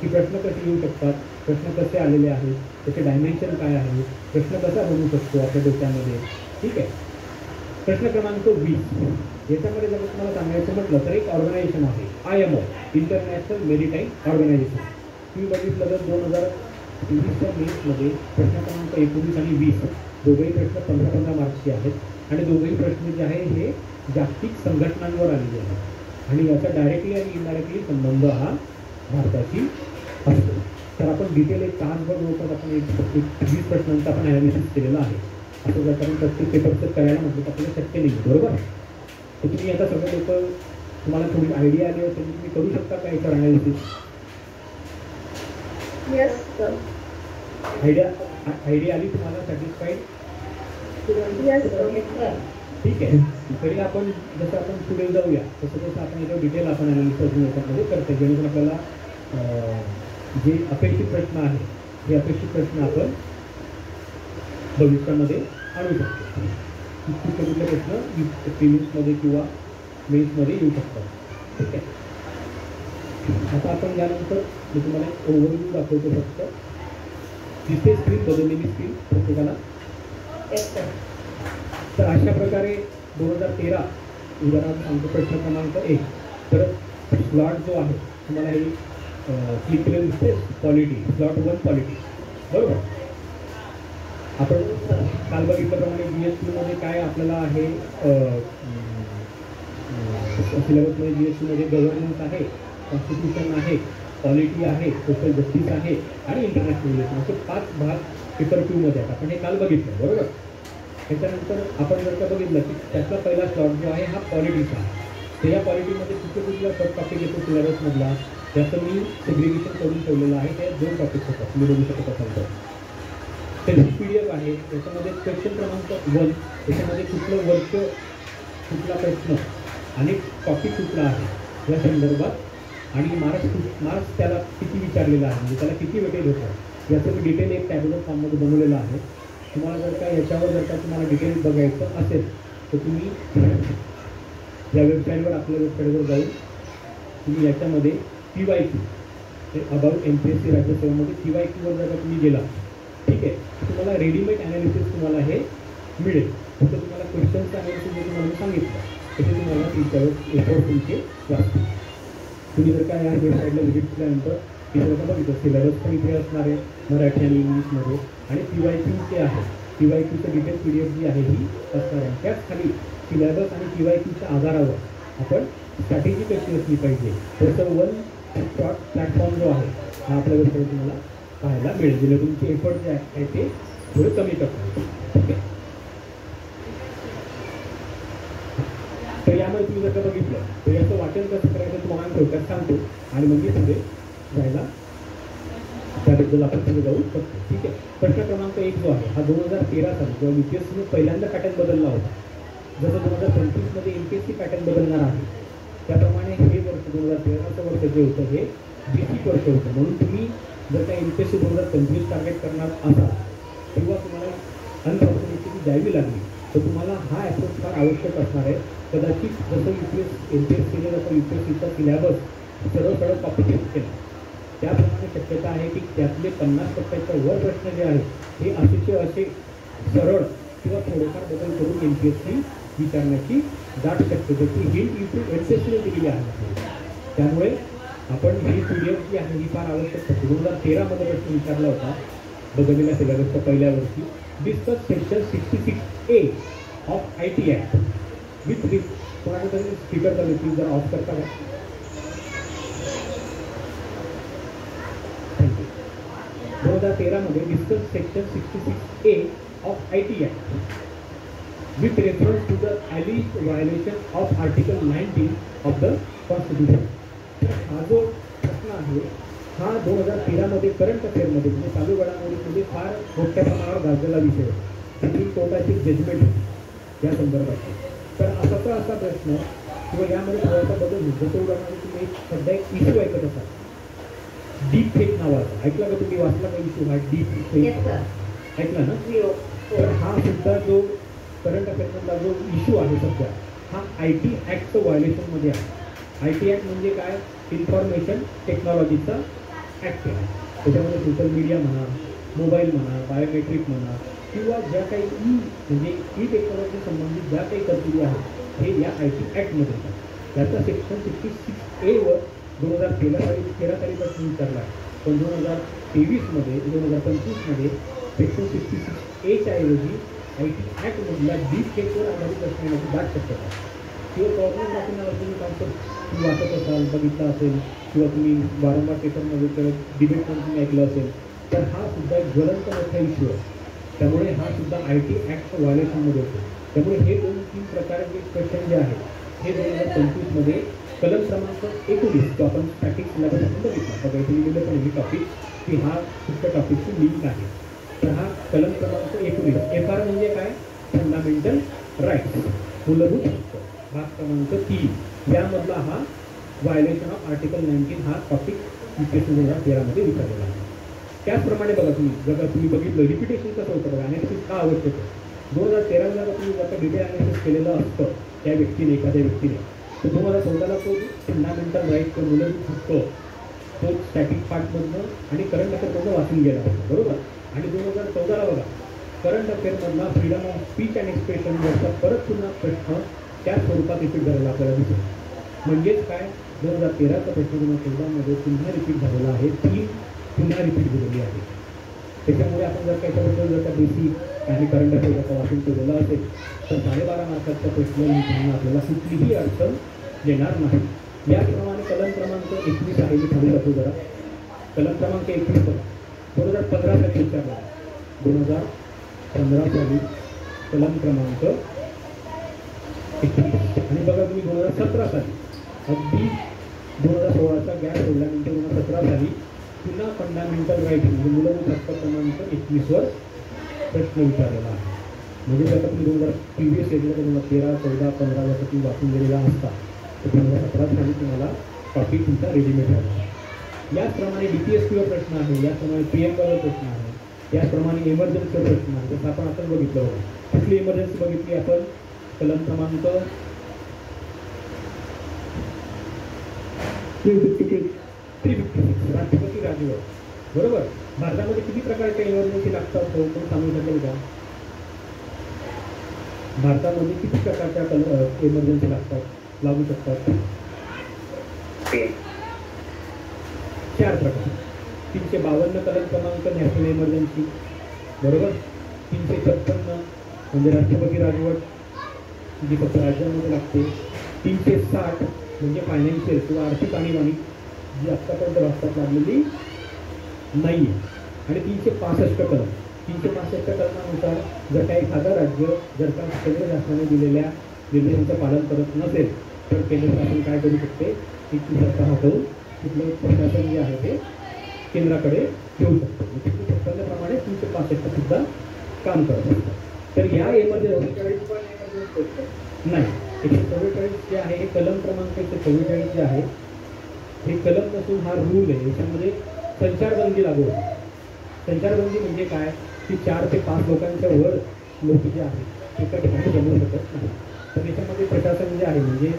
की प्रश्न कसे येऊ शकतात, प्रश्न कसे आलेले आहेत, त्याचे डायमेन्शन काय आहे, प्रश्न कसा बनवू शकतो आपल्या डोक्यामध्ये. ठीक आहे, प्रश्न क्रमांक 20 याच्यामध्ये जर तुम्हाला सांगायचं म्हटलं तर एक ऑर्गनायझेशन आहे IMO, इंटरनॅशनल मेरीटाईम ऑर्गनायझेशन. तुम्ही बघितलं तर 2023च्या मेन्समध्ये प्रश्न क्रमांक 19 आणि 20 दोघंही प्रश्न 15-15 मार्क्सचे आहेत आणि दोघंही प्रश्न जे आहे हे जागतिक संघटनांवर आलेले आहेत आणि याचा डायरेक्टली आणि इनडायरेक्टली संबंध हा भारताशी असतो. तर आपण डिटेल एक तासभर लोकात आपण एक 20 प्रश्नांचा आपण ॲनालिसिस केलेला आहे. असं जर कारण प्रत्येक पेपरचं करायला म्हटलं तर आपल्याला शक्य नाही, बरोबर. तर तुम्ही आता सगळे लोक तुम्हाला थोडी आयडिया आली असेल तुम्ही करू शकता का याच्यावर ॲनालिसिस? आयडिया आली तुम्हाला, सॅटिस्फाईड? ठीक आहे, तरी आपण जसं आपण पुढे जाऊया तसं आपण याच्यावर डिटेल आपण ॲनालिसिस याच्यामध्ये करतो, जेणेकरून आपल्याला जे अपेक्षित प्रश्न आहे हे अपेक्षित प्रश्न आपण भविष्यामध्ये आणू शकतो. कुठले कुठले प्रश्न प्रिलिम्समध्ये किंवा मेन्समध्ये येऊ शकतात. ठीक आहे, आता आपण यानंतर मी तुम्हाला एक ओव्हरव्ह्यू दाखवतो. फक्त दिसते स्क्रीन, बदललेली स्क्रीन प्रत्येकाला. तर अशा प्रकारे 2013 उदाहरणार्थ सांगतो प्रश्न क्रमांक 1. तर स्लॉट जो आहे तुम्हाला हे क्लिक केलेलं दिसते, पॉलिटी स्लॉट 1 पॉलिटी, बरोबर. आपण काल बघितल्याप्रमाणे GSTमध्ये काय आपल्याला आहे, सिलेबसमध्ये GSTमध्ये गव्हर्नन्स आहे, कॉन्स्टिट्यूशन आहे, पॉलिटी आहे, सोशल जस्टिस आहे आणि इंटरनॅशनल रिलेशन, असे 5 भाग पेपर 2 मध्ये आहेत. आपण हे काल बघितलं, बरोबर. त्याच्यानंतर आपण जर का बघितलं की त्यातला पहिला स्लॉट जो आहे हा पॉलिटिक्स आहे. तर या पॉलिटीमध्ये कुठला सब टॉपिक येतो सिलेबसमधला, त्याचं मी सेग्रिगेशन करून ठेवलेलं आहे. ते 2 टॉपिक्स होतात, तुम्ही बघू शकत असाल तर. त्याची PDF आहे, त्याच्यामध्ये क्वेश्चन क्रमांक 1, त्याच्यामध्ये कुठलं वर्ष, कुठला प्रश्न आणि टॉपिक कुठला आहे या संदर्भात आणि मार्क्स त्याला किती विचारलेला आहे, म्हणजे त्याला किती वेटेज होतं याचं मी डिटेल एक टॅब्लेट फॉर्ममध्ये बनवलेलं आहे. तुम्हाला जर का याच्यावर जर का तुम्हाला डिटेल बघायचं असेल तर तुम्ही या वेबसाईटवर आपल्या वेबसाईटवर जाऊन तुम्ही याच्यामध्ये PYQ अबाउट MPSC राज्यसेवेमध्ये PYQवर जर का तुम्ही गेला, ठीक आहे, तुम्हाला रेडीमेड ॲनालिसिस तुम्हाला हे मिळेल. फक्त तुम्हाला क्वेश्चन्सचं ॲनालिसिस जे तुम्हाला मी सांगितलं तसे तुम्हाला तुमच्यावर एफर्ट तुमचे वाचतील. तुम्ही जर का या वेबसाईटला व्हिजिट केल्यानंतर तिथे जर का बघितलं सिलेबस पण इथे असणार आहे मराठी आणि इंग्लिशमध्ये, आणि PYQ जे आहे PYQचं डिटेल PDF जी आहे ही असणार आहे. त्याच खाली सिलेबस आणि PYQच्या आधारावर आपण स्ट्रॅटेजी कशी असली पाहिजे त्याचं वन शॉर्ट प्लॅटफॉर्म जो आहे हा आपल्या वेबसाईट तुम्हाला पाहायला मिळेल, जेणे तुमचे एफर्ट जे आहे ते थोडे कमी करतात. ठीक आहे, तर यामध्ये तुम्ही जर का बघितलं तर याचं वाचन कसं करायचं तुम्हाला थोडक्यात सांगतो आणि मग पुढे जायला त्याबद्दल आपण पुढे जाऊ शकतो. ठीक आहे, प्रश्न क्रमांक 1 जो आहे हा 2013 साली जेव्हा UPSCने पहिल्यांदा पॅटर्न बदलला होता, जसं 2025मध्ये MPSC पॅटर्न बदलणार आहे त्याप्रमाणे हे वर्ष 2013चं वर्ष जे होतं हे बेसिक वर्ष होतं. म्हणून तुम्ही जर का MPSC 2025 टार्गेट करणार असाल किंवा तुम्हाला अनफॉर्च्युनेटली द्यावी लागली तर तुम्हाला हा अप्रोच फार आवश्यक असणार आहे. कदाचित जसं MPSCने जसं UPSCचा सिलेबस सरळ सरळ कॉपी पेस्ट केला त्याप्रमाणे शक्यता आहे की त्यातले 50% वर प्रश्न जे आहेत हे असे सरळ किंवा थोडेफार बदल करून MPSC विचारण्याची दाट शक्यता की हिंट MPSCने दिलेली आहे. त्यामुळे आपण ही PDF जी आहे ही फार आवश्यक असते. 2013मध्ये प्रश्न विचारला होता बदललेल्या सिलेबसच्या पहिल्या वर्षी, discuss section 66A of IT act with risk. कोणाला तरी स्पीकर चालू प्लीज जर ऑफ करता का? थँक्यू. 2013मध्ये discuss section 66A of IT act with reference to the alleged violation of Article 19 of the Constitution. हा जो प्रश्न आहे हा 2013मध्ये करंट अफेअरमध्ये म्हणजे चालू घडामोडीमध्ये फार मोठ्या प्रमाणावर गाजलेला विषय आहे. सुप्रीम कोर्टाची जजमेंट होती या संदर्भात. तर असा प्रश्न किंवा यामध्ये थोडासा बदल होतो. जसं उदाहरणार्थ तुम्ही सध्या एक इश्यू ऐकत असाल डीप फेक नावाचा, ऐकला का तुम्ही? वाचला का इश्यू हा डीप फेक? ऐकला ना? तर हा सुद्धा जो करंट अफेअरमधला जो इश्यू आहे सध्या हा IT ॲक्टचं व्हायोलेशनमध्ये आहे. IT ॲक्ट म्हणजे काय? इन्फॉर्मेशन टेक्नॉलॉजीचा ॲक्ट आहे. त्याच्यामध्ये सोशल मीडिया म्हणा, मोबाईल म्हणा, बायोमेट्रिक म्हणा किंवा ज्या काही म्हणजे टेक्नॉलॉजी संबंधित ज्या काही तरतुदी आहेत हे या IT ॲक्टमध्ये येतात. त्याचा सेक्शन 66A वर 2013 सालीपासून विचारला आहे. पण 2023मध्ये 2025मध्ये सेक्शन 66A ऐवजी IT ॲक्टमधला डीप फेकवर आधारित प्रश्न येण्याची दाट शक्यता आहे. किंवा पॉर्नोग्राफी नावाचं तुम्ही कॉन्सेप्ट तुम्ही वाचत असाल, बघितला असेल किंवा तुम्ही वारंवार पेपरमध्ये किंवा डिबेटमध्ये तुम्ही ऐकलं असेल तर हा सुद्धा एक ज्वलंत मोठा इश्यू आहे. त्यामुळे हा सुद्धा IT ॲक्टचं व्हायोलेशनमध्ये होतो. त्यामुळे हे 2-3 प्रकारचे क्वेश्चन जे आहेत हे 2025मध्ये कलम क्रमांक 19 जो आपण स्टॅटिक सिलेबसमधून बघितला बघा इथे लिहिलेलं पण हे टॉपिक की हा पुढच्या टॉपिकची लिंक आहे. तर हा कलम क्रमांक 19 FR म्हणजे काय? फंडामेंटल राईट्स, मूलभूत हक्क. भाग क्रमांक 3 यामधला हा व्हायोलेशन ऑफ आर्टिकल 19 हा टॉपिक UPSC 2013मध्ये विचारलेला आहे. त्याचप्रमाणे बघा तुम्ही बघितलं रिपिटेशन कसं होतं बघा. ॲनालिसिस का आवश्यक आहे? 2013ला तुम्ही जर का डिटेल ॲनालिसिस केलेलं असतं त्या व्यक्तीने एखाद्या व्यक्तीने तर 2014ला तो फंडामेंटल राईट किंवा मूलभूत हक्क तो स्टॅटिक पार्टमधनं आणि करंट अफेअरमधनं वाचून गेला होता बरोबर. आणि 2014ला बघा करंट अफेअरमधला फ्रीडम ऑफ स्पीच अँड एक्सप्रेशनवरचा परत पुन्हा प्रश्न त्या स्वरूपात रिपीट झालेला आपल्याला दिसेल. म्हणजेच काय 2013चा प्रश्न 2014मध्ये पुन्हा रिपीट झालेला आहे. 3 पुन्हा रिपीट झालेली आहे. त्याच्यामुळे आपण जर त्याच्याबद्दल जर का बेसिक आणि करंट अफेअर जर वाचून केलेलं असेल तर 12.5 मार्काचा प्रश्न लिहिताना आपल्याला कुठलीही अडचण येणार नाही. याप्रमाणे कलम क्रमांक 21 आहे. मी खाली जातो जरा. कलम क्रमांक 21 2015 साली विचारला. 2015 साली कलम क्रमांक 21 आणि बघा तुम्ही 2017 साली अगदी 2016चा गॅप सोडल्यानंतर 2017 साली पुन्हा फंडामेंटल राईट म्हणजे मूलभूत हक्क क्रमांक 21वर प्रश्न विचारलेला आहे. म्हणजे जर तुम्ही 2000 प्रिव्हियस इयरला 2013, 14, 15 जर तुम्ही वाचून गेलेला असता तर 2017 साली तुम्हाला टॉपिक तुमचा रेडीमेड झाला. याचप्रमाणे DPSPवर प्रश्न आहे, याचप्रमाणे PM वर प्रश्न आहे, याचप्रमाणे इमर्जन्सीवर प्रश्न आहे. जसं आपण आता बघितलं होतं. कुठली इमर्जन्सी बघितली आपण? कलम क्रमांक 356 राष्ट्रपती राजवट. बरोबर. भारतामध्ये किती प्रकारच्या इमर्जन्सी लागतात कोण सांगू शकेल का? भारतामध्ये किती प्रकारच्या इमर्जन्सी लागतात, लागू शकतात? 4 प्रकार. 352 कलम क्रमांक नॅशनल इमर्जन्सी. बरोबर. 356 म्हणजे राष्ट्रपती राजवट जी फक्त राज्यांमध्ये लागते. 360 म्हणजे फायनान्शियल किंवा आर्थिक आणीबाणी जी आत्तापर्यंत भारतात लागलेली नाही आहे. आणि 365 कलम. 365 कलमानुसार जर काही एखादा राज्य जर का केंद्र शासनाने दिलेल्या निर्देशांचं पालन करत नसेल तर केंद्र शासन काय करू शकते? ती सत्ता हाताळून तिथलं प्रशासन जे आहे ते केंद्राकडे घेऊ शकतो. 356 365 सुद्धा काम करत असतात. तर या इमर्जन्सी नाही, 144 जे आहे हे कलम क्रमांक 144 जे आहे हे कलम नसून हा रूल आहे. याच्यामध्ये संचारबंदी लागू होते. संचारबंदी म्हणजे काय? की 4 ते 5 लोकांच्या वर लोक जे आहेत एका ठिकाणी जमू शकत नाही. तर याच्यामध्ये प्रशासन जे आहे म्हणजे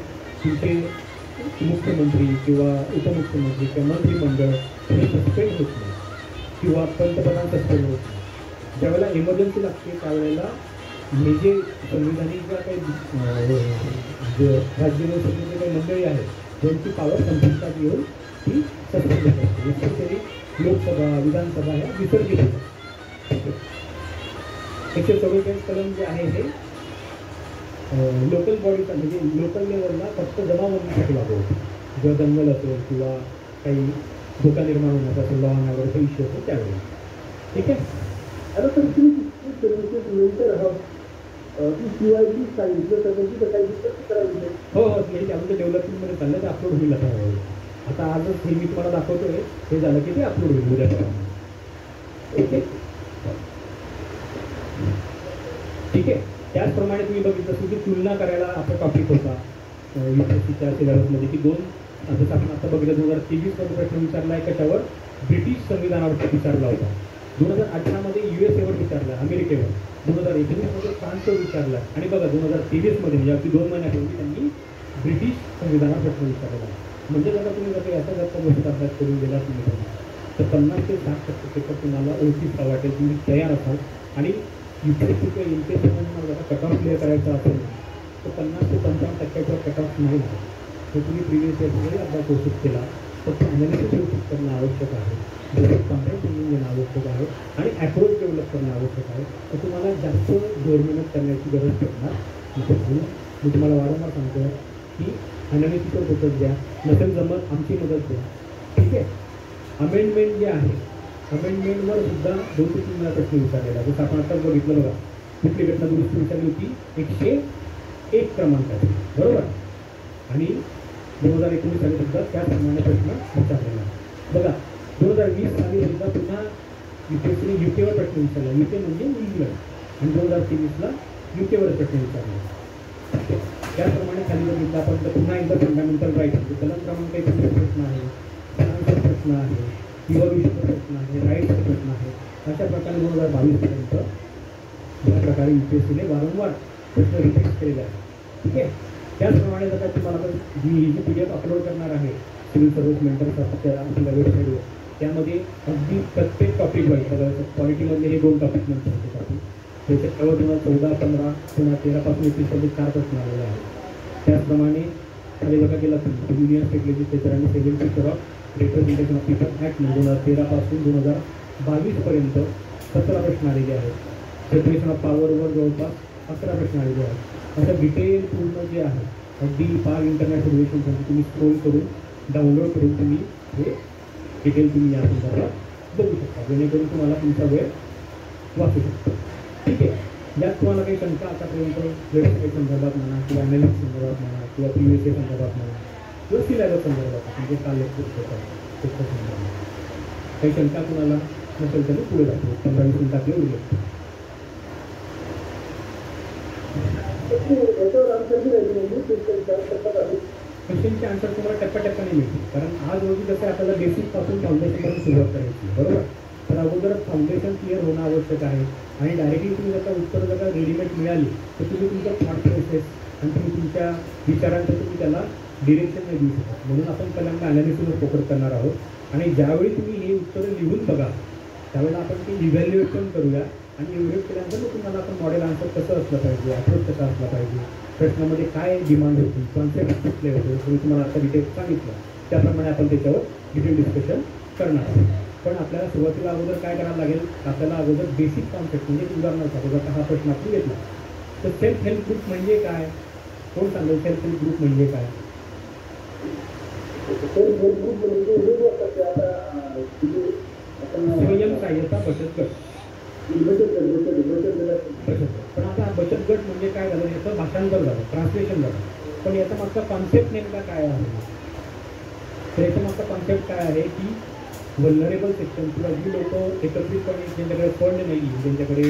तुमचे मुख्यमंत्री किंवा उपमुख्यमंत्री किंवा मंत्रिमंडळ हे सस्पेंड होत नाही किंवा पंतप्रधान सस्पेंड होत नाही. ज्यावेळेला इमर्जन्सी लागते त्यावेळेला हे जे संविधानिक ज्या काही राज्यघटनेचे काही मंडळी आहेत त्यांची पॉवर संपुष्टात येऊन ती सस्पेंड होते. तरी लोकसभा विधानसभा ह्या विसर्जित होतात. 144 कलम जे आहे हे लोकल बॉडीचा म्हणजे लोकल लेवलला फक्त जमावबंदीसाठी लागू होतं. जेव्हा दंगल असेल किंवा काही धोका निर्माण होण्याचा असेल लॉ अँड ऑर्डरचा इश्यू असेल त्यावेळेला. ठीक आहे. आता तर सर्व्हिसेस नंतर हा CID सांगितलं तर त्यांची तर काही डिस्कस करायची. हो हो, हे आमच्या डेव्हलपमेंटमध्ये चाललं ते अपलोड होईल आता हळूहळू. आता आजच हे मी तुम्हाला दाखवतोय हे झालं की ते अपलोड होईल उद्यापर्यंत. ओके ठीक आहे. त्याचप्रमाणे तुम्ही बघितलं असेल की तुलना करायला आपला टॉपिक होता UPSCच्या सिलेबसमध्ये की 2 जसं आपण आता बघितलं 2023 मध्ये प्रश्न विचारला आहे कशावर? ब्रिटिश संविधानावर विचारला होता. 2018 मध्ये USA वर विचारला, अमेरिकेवर. 2019 मध्ये फ्रान्सवर विचारला आणि बघा 2023 मध्ये म्हणजे अगदी 2 महिन्यापूर्वी त्यांनी ब्रिटिश संविधानावर प्रश्न विचारलेला. म्हणजे जर तुम्ही जर याचा जास्त गोष्ट अभ्यास करून गेला तुम्ही तर 50 ते 60% पेपर तुम्हाला ओळखीचा वाटेल. तुम्ही तयार असाल आणि UPSC किंवा MPSC जर कट ऑफ क्लिअर करायचा असेल तर 50 ते 55% कट ऑफ नाही लागत. तर तुम्ही प्रिव्हियस इयरमध्ये अभ्यास घोषित केला फक्त ॲनालिसिस व्यवस्थित करणं आवश्यक आहे, कंपेअर समजून घेणं आवश्यक आहे आणि अप्रोच डेव्हलप करणं आवश्यक आहे. तर तुम्हाला जास्त जोर मेहनत करण्याची गरज पडणार नाही. मी तुम्हाला वारंवार सांगतो की ॲनालिसिसवर फोकस द्या, नसेल जमत आमची मदत द्या. ठीक आहे. अमेंडमेंट जे आहे अमेंडमेंटवर सुद्धा 2 ते 3 वेळा प्रश्न विचारलेला. जसं आपण आताच बघितलं बघा कुठली घटना दुरुस्ती विचारली होती 101 क्रमांकाची. बरोबर. आणि 2019 साली सुद्धा त्याचप्रमाणे प्रश्न विचारलेला. बघा 2020 साली सुद्धा पुन्हा UPSCने UK वर प्रश्न विचारला. UK म्हणजे इंग्लंड. आणि 2023ला UK वर प्रश्न विचारला. त्याचप्रमाणे खाली बघितलं आपण तर पुन्हा एकदा फंडामेंटल राईट म्हणजे कलम क्रमांक 1 प्रश्न आहे, सणांचा प्रश्न आहे, इव्हॉल्युशनचा प्रश्न आहे, राईट्सचा प्रश्न आहे. अशा प्रकारे 2022 पर्यंत या प्रकारे UPSCने वारंवार प्रश्न रिपीट केलेले आहेत. ठीक आहे. त्याचप्रमाणे जर तुम्हाला ही जी PDF अपलोड करणार आहे सिव्हिल सर्व्हिस मेंटर आपल्या वेबसाईटवर त्यामध्ये अगदी प्रत्येक टॉपिक वाईज बघायचं. क्वालिटीमधले हे 2 टॉपिक नंतर होते टॉपिक त्याच्यावर तुम्हाला 14, 15 पुन्हा 13 पासून 21 4 प्रश्न आलेले आहेत. त्याचप्रमाणे खाली बघा केला तुम्ही युनियन स्टेट लेजिस्लेचर आणि 7th feature of representation of people act 2013 पासून 2022 पर्यंत 17 प्रश्न आलेले आहेत. सेपरेशन ऑफ पॉवरवर जवळपास 11 प्रश्न आलेले आहेत. असं डिटेल पूर्ण जे आहे अगदी पार इंटरनेट रिलेशनसाठी तुम्ही स्क्रोल करून डाउनलोड करून तुम्ही हे डिटेल तुम्ही या संदर्भात बघू शकता जेणेकरून तुम्हाला तुमचा वेळ वाचू शकतो. ठीक आहे. यात तुम्हाला काही शंका आतापर्यंत वेबसाईट संदर्भात म्हणा किंवा ॲनालिसिस संदर्भात म्हणा किंवा प्रिव्हियस इयर संदर्भात म्हणा किंवा सिलेबस संदर्भात म्हणजे काल लेक्चर होतात त्याच्या संदर्भात काही शंका तुम्हाला नसेल तरी पुढे जातो 15-20 मिनिटात येऊ शकतो. याच्यावर आमच्याकडे क्वेश्चनचे आन्सर तुम्हाला टप्प्याटप्प्याने मिळतील. कारण आज रोजी कसं आपल्याला बेसिकपासून फाउंडेशनपासून सुरुवात करायची, बरोबर. तर अगोदर फाउंडेशन क्लिअर होणं आवश्यक आहे. आणि डायरेक्टली तुम्ही जर का उत्तर जर का रेडीमेड मिळाली तर तुम्ही तुमचा थॉट प्रोसेस आणि तुम्ही तुमच्या विचारांचं तुम्ही त्याला डिरेक्शन नाही देऊ शकत. म्हणून आपण पहिल्यांदा ॲनालिसिसवर फोकस करणार आहोत. आणि ज्यावेळी तुम्ही हे उत्तरं लिहून बघा त्यावेळेला आपण ते इव्हॅल्युएशन करूया. आणि इव्हॅल्युएट केल्यानंतर मग तुम्हाला आपण मॉडेल आन्सर कसं असलं पाहिजे, अप्रोच कसा असला पाहिजे, प्रश्नामध्ये काय डिमांड होती, कॉन्सेप्ट कुठले होते, मी तुम्हाला आता डिटेल सांगितलं त्याप्रमाणे आपण त्याच्यावर डिटेल डिस्कशन करणार आहोत. पण आपल्याला सुरुवातीला अगोदर काय करायला लागेल, आपल्याला अगोदर बेसिक कॉन्सेप्ट म्हणजे उदाहरणार्थ अगोदर हा प्रश्न आपण घेतला तर सेल्फ हेल्प ग्रुप म्हणजे काय, कोण सांगेल सेल्फ हेल्प ग्रुप म्हणजे काय? स्वयंसहाय्यता बचत गट. पण आता बचत गट म्हणजे काय झालं, याचं भाषांतर झालं, ट्रान्सलेशन झालं. पण याचा मागचा कॉन्सेप्ट नेमका काय आहे? तर याचा मागचा कॉन्सेप्ट काय आहे की वल्नरेबल सेक्शन किंवा जी लोक एकत्रितपणे ज्यांच्याकडे फंड नाही, ज्यांच्याकडे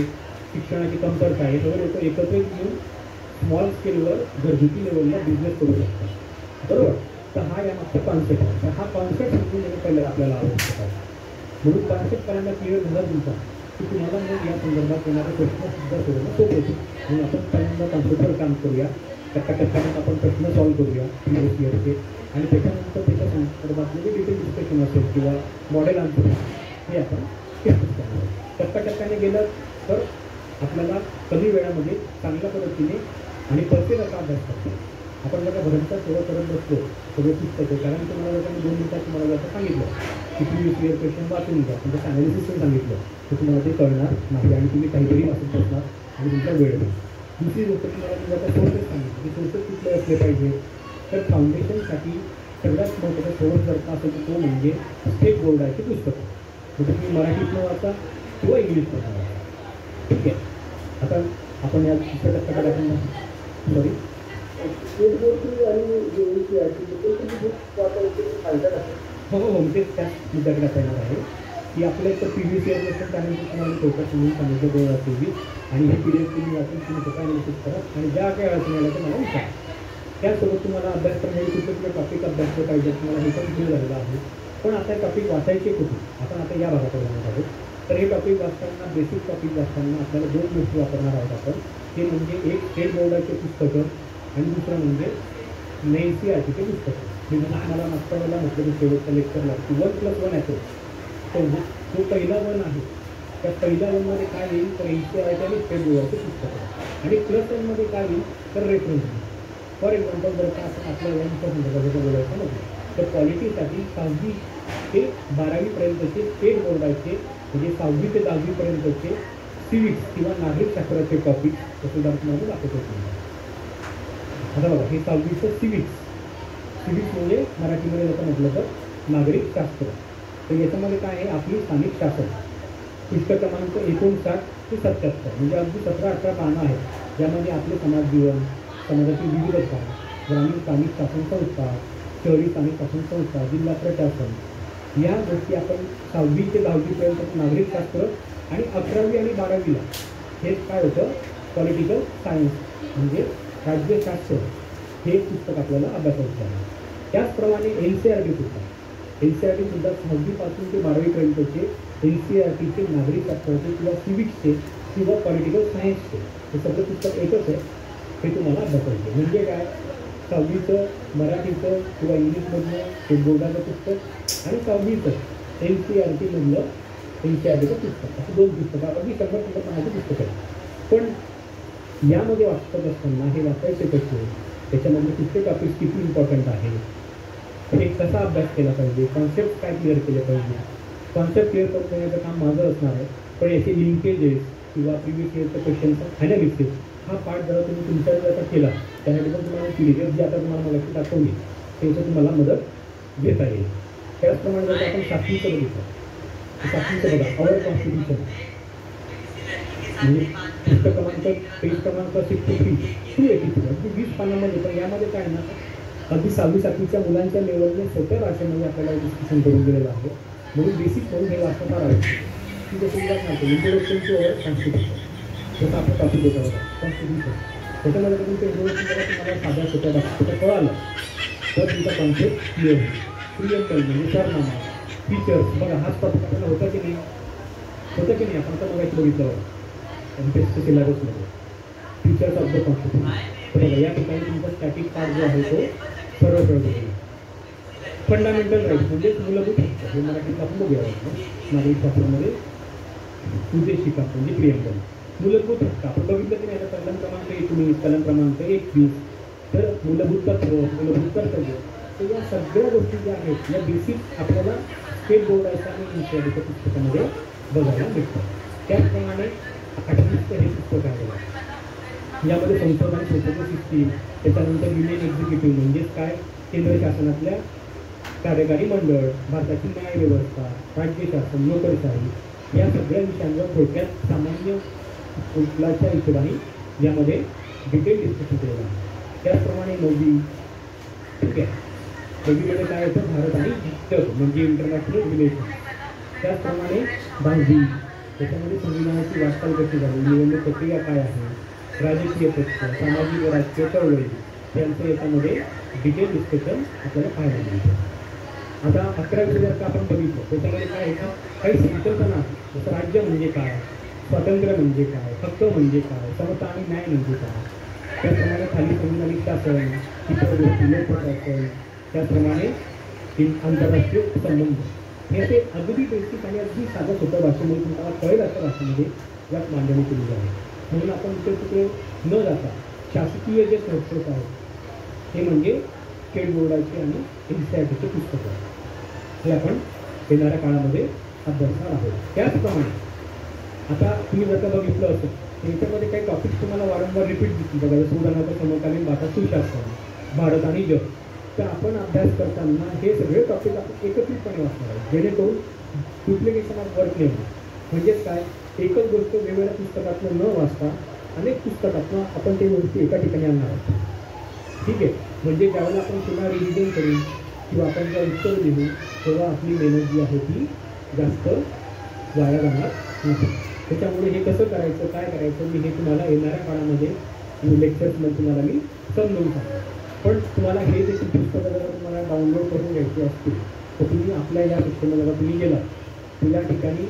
शिक्षणाची कमतरता आहे, सगळे लोक एकत्रित येऊन स्मॉल स्केलवर घरगुती लेवलला बिझनेस करू शकतात, बरोबर. तर हा यामागचा कॉन्सेप्ट आहे. तर हा कॉन्सेप्ट समजून घेणं पहिलं आपल्याला आवश्यक आहे. म्हणून कॉन्सेप्ट पहिल्यांदा क्लिअर झाला तुमचा की तुम्हाला मग या संदर्भात येणारे प्रश्नसुद्धा सोडवणं सोपं होते. म्हणून आपण पहिल्यांदा कॉन्सेप्टवर काम करूया. टप्प्याटप्प्यानं आपण प्रश्न सॉल्व्ह करूया प्रिव्हियस इयरचे. आणि त्याच्यानंतर त्याच्या संदर्भातले जे डिटेल डिस्कशन असेल किंवा मॉडेल आन्सर हे आपण डिस्कस करणार आहोत. टप्प्याटप्प्याने गेलं तर आपल्याला कमी वेळामध्ये चांगल्या पद्धतीने आणि परफेक्ट असा अभ्यास करतो. आपण जर का भरमसाठ सेवा करत बसलो सगळे पुस्तकं, कारण तुम्हाला जर 2 मिनिटात तुम्हाला जर सांगितलं की प्रिव्हियस इयर क्वेश्चन वाचून घ्या, पण त्याचं ॲनालिसिस पण सांगितलं तर तुम्हाला ते कळणार नाही आणि तुम्ही काहीतरी वाचून बसणार आणि तुमचा वेळ होईल. दुसरी गोष्ट तुम्हाला मी आता सोर्सेस सांगितलं की सोर्सेस कुठले असले पाहिजे. तर फाउंडेशनसाठी सगळ्यात महत्त्वाचा सोर्स जर का असेल तर तो म्हणजे स्टेट बोर्डाचे पुस्तकं. म्हणजे तुम्ही मराठीतनं वाचा किंवा इंग्लिशमधनं वाचा, ठीक आहे. आता आपण या दुसऱ्या टप्प्याकडे आपण सॉरी हो हो तेच त्याच मुद्द्याकडे येणार आहे की आपल्या इथं प्रिव्हियस इयर क्वेश्चन त्यानंतर तुम्हाला चौकट म्हणून सांगितलं 2023 आणि हे PDF तुम्ही वाचून तुम्ही स्वतः ॲनालिसिस करा आणि ज्या काही अडचणी आल्या तर मला विचारा. त्यासोबत तुम्हाला अभ्यासक्रमामध्ये कुठले टॉपिक अभ्यासले पाहिजे तुम्हाला हे पण क्लिअर झालेलं आहे. पण आता टॉपिक वाचायचे कुठे, आपण आता या भागाकडे जाणार आहोत. तर हे टॉपिक वाचताना बेसिक टॉपिक वाचताना आपल्याला 2 गोष्टी वापरणार आहोत आपण. ते म्हणजे एक स्टेट बोर्डाचे पुस्तकं आणि दुसरं म्हणजे NCERTचे पुस्तकं. मी तुम्हाला मागच्या वेळेला म्हटलं की शेवटच्या लेक्चरला की 1+1 अप्रोच. तर जो पहिला 1 आहे त्या पहिल्या 1मध्ये काय येईल तर NCERT आणि स्टेट बोर्डाचे पुस्तकं आणि +1मध्ये काय येईल तर रेफरन्स. फॉर एक्झाम्पल जर का आपण आपल्या यांच्या संदर्भात बोलायचं म्हटलं तर क्वालिटीसाठी 6वी ते 12वीपर्यंतचे स्टेट बोर्डाचे म्हणजे 6वी ते 10वीपर्यंतचे सिविक्स किंवा नागरिक शास्त्राचे टॉपिक सुद्धा तुम्हाला दाखवत होते. आता बघा हे 6वीचं सिविक्स म्हणजे मराठीमध्ये जर म्हटलं तर नागरिक शास्त्र. तर याच्यामध्ये काय आहे आपली स्थानिक शासन. पृष्ठ क्रमांक 59 ते 77 म्हणजे अगदी 17-18 पानं आहेत. ज्यामध्ये आपले समाज जीवन, समाजाची विविधता, ग्रामीण स्थानिक शासन संस्था, शहरी स्थानिक शासन संस्था, जिल्हा प्रशासन या गोष्टी आपण 6वी ते 10वीपर्यंत नागरिकशास्त्र आणि 11वी आणि 12वीला हेच काय होतं पॉलिटिकल सायन्स म्हणजे राज्यशास्त्र हे पुस्तक आपल्याला अभ्यासायचं आहे. त्याचप्रमाणे NCERT सुद्धा 6वीपासून ते 12वीपर्यंतचे NCERTचे नागरिकशास्त्राचे किंवा सिविक्सचे किंवा पॉलिटिकल सायन्सचे हे सगळं पुस्तक एकच आहे. हे तुम्हाला अभ्यासायचं म्हणजे काय 6वीचं मराठीचं किंवा इंग्लिशमधलं स्टेट बोर्डाचं पुस्तक आणि 6वीचं NCERTमधलं NCERTचं पुस्तक असं 2 पुस्तकं अगदी 100 पानाची पुस्तकं आहेत. पण यामध्ये वाचत असताना हे वाचायचे कसे, त्याच्यामध्ये कुठले टॉपिक्स किती इम्पॉर्टंट आहे, हे कसा अभ्यास केला पाहिजे, कॉन्सेप्ट काय क्लिअर केले पाहिजे. कॉन्सेप्ट क्लिअर करून देण्याचं काम माझं असणार आहे. पण याचे लिंकेजेस किंवा प्रिव्हियस इयरचं क्वेश्चनचा ॲनालिसिस हा पार्ट जरा तुम्ही तुमच्याकडे आता केला त्यासाठी पण तुम्हाला PDF जी आता तुम्हाला मला दाखवली त्याचं तुम्हाला मदत घेता येईल. त्याचप्रमाणे जर आपण 7वीचं बघितलं तर 7वीचं बघा अवर कॉन्स्टिट्यूशन म्हणजे पुस्तक क्रमांक पेज क्रमांक 63-283 अगदी 20 पानामध्ये. पण यामध्ये काय ना अगदी 6वी-7वीच्या मुलांच्या लेवलने सोप्या भाषेमध्ये आपल्याला डिस्कशन करून दिलेलं आहे. म्हणून बेसिक म्हणून हे वाचणार आहे की जसं उदाहरणार्थ इंट्रोडक्शन टू अवर कॉन्स्टिट्यूशन जसं आपलं टॉपिक होता कॉन्स्टिट्यूशन त्याच्यामध्ये तुमचं इंट्रोडक्शन करा तुम्हाला साध्या सोप्या कळालं तर तुमचा कॉन्सेप्ट क्लिअर होईल. प्रियंबल म्हणजे सरनामा, फीचर्स. बघा हाच टॉपिक आपल्याला होता की नाही, आपण आता बघायचं बघितलं एमपीएससी सिलेबसमध्ये फीचर्स ऑफ द कॉन्स्टिट्यूशन. तर बघा या ठिकाणी तुमचा स्टॅटिक पार्ट जो आहे तो सर्व कळतो. फंडामेंटल राईट्स म्हणजे मूलभूत हक्क, हे मराठीत आपण बघूया. नागरिक शास्त्रामध्ये उद्देशिका म्हणजे प्रियंबल. मूलभूत हक्क आपण बघितलं की नाही, आता कलम क्रमांक 19, कलम क्रमांक 21. तर मूलभूत तत्व, मूलभूत कर्तव्य, तर या सगळ्या गोष्टी ज्या आहेत या बेसिक आपल्याला स्टेट बोर्डाच्या आणि एनसीईआरटीच्या पुस्तकामध्ये बघायला मिळतात. त्याचप्रमाणे 28 हे पुस्तक आहे. यामध्ये संसद आणि संसदीय सिस्टीम, त्याच्यानंतर युनियन एक्झिक्युटिव्ह म्हणजेच काय, केंद्र शासनातल्या कार्यकारी मंडळ, भारताची न्याय व्यवस्था, राज्य शासन, नोकरशाही या सगळ्या विषयांवर थोडक्यात सामान्य कुलाच्या हिशोबाने यामध्ये डिटेल डिस्कशन केलेलं आहे. त्याचप्रमाणे 9वी, ठीक आहे, 9वीमध्ये काय येतं, भारत आणि जग म्हणजे इंटरनॅशनल रिलेशन. त्याचप्रमाणे 10वी, त्याच्यामध्ये संविधानाची वाटचाल कशी झाली, निवडणूक प्रक्रिया काय आहे, राजकीय पक्ष, सामाजिक व राजकीय चळवळी यांचं याच्यामध्ये डिटेल डिस्कशन आपल्याला पाहायला मिळतं. आता 11वी जर का आपण बघितलं त्याच्यामध्ये काय आहे, काही संकल्पना आहे. जसं राज्य म्हणजे काय, स्वातंत्र्य म्हणजे काय, हक्क म्हणजे काय, समता आणि न्याय म्हणजे काय. त्याचप्रमाणे खाली संविधानिक शासन, इतर गोष्टी, लोकशासन, त्याचप्रमाणे आंतरराष्ट्रीय संबंध, हे असे अगदी बेसिक आणि अगदी साध्या सोप्या भाषेमध्ये तुम्हाला कळेल अशा भाषेमध्ये यात मांडणी केलेली आहे. म्हणून आपण तिकडे न जाता शासकीय जे सोर्सेस आहेत हे म्हणजे स्टेट बोर्डाचे आणि एनसीईआरटीचे पुस्तकं हे आपण येणाऱ्या काळामध्ये अभ्यासणार आहोत. त्याचप्रमाणे आता तुम्ही जर का बघितलं असेल तर याच्यामध्ये काही टॉपिक्स तुम्हाला वारंवार रिपीट दिसतील. बघा जसं उदाहरणार्थ समकालीन भारतात सुशासन, भारत आणि जग. तर आपण अभ्यास करताना हे सगळे टॉपिक आपण एकत्रितपणे वाचणार आहोत, जेणेकरून डुप्लिकेशन ऑफ वर्क नाही होईल. म्हणजेच काय, एकच गोष्ट वेगवेगळ्या पुस्तकातून न वाचता अनेक पुस्तकातून आपण ते गोष्टी एका ठिकाणी आणणार आहोत. ठीक आहे, म्हणजे ज्यावेळेला आपण पुन्हा रिव्हिजन करू किंवा आपण जेव्हा उत्तर लिहू तेव्हा आपली मेहनत जी आहे ती जास्त वाया जाणार नाही. त्याच्यामुळे हे कसं करायचं, काय करायचं, मी हे तुम्हाला येणाऱ्या काळामध्ये लेक्चर्समध्ये तुम्हाला मी समजून सांगतो. पण तुम्हाला हे देखील पुस्तकं जर तुम्हाला डाउनलोड करून घ्यायची असतील तर तुम्ही आपल्या या सेक्शनमध्ये जर तुम्ही गेला तर या ठिकाणी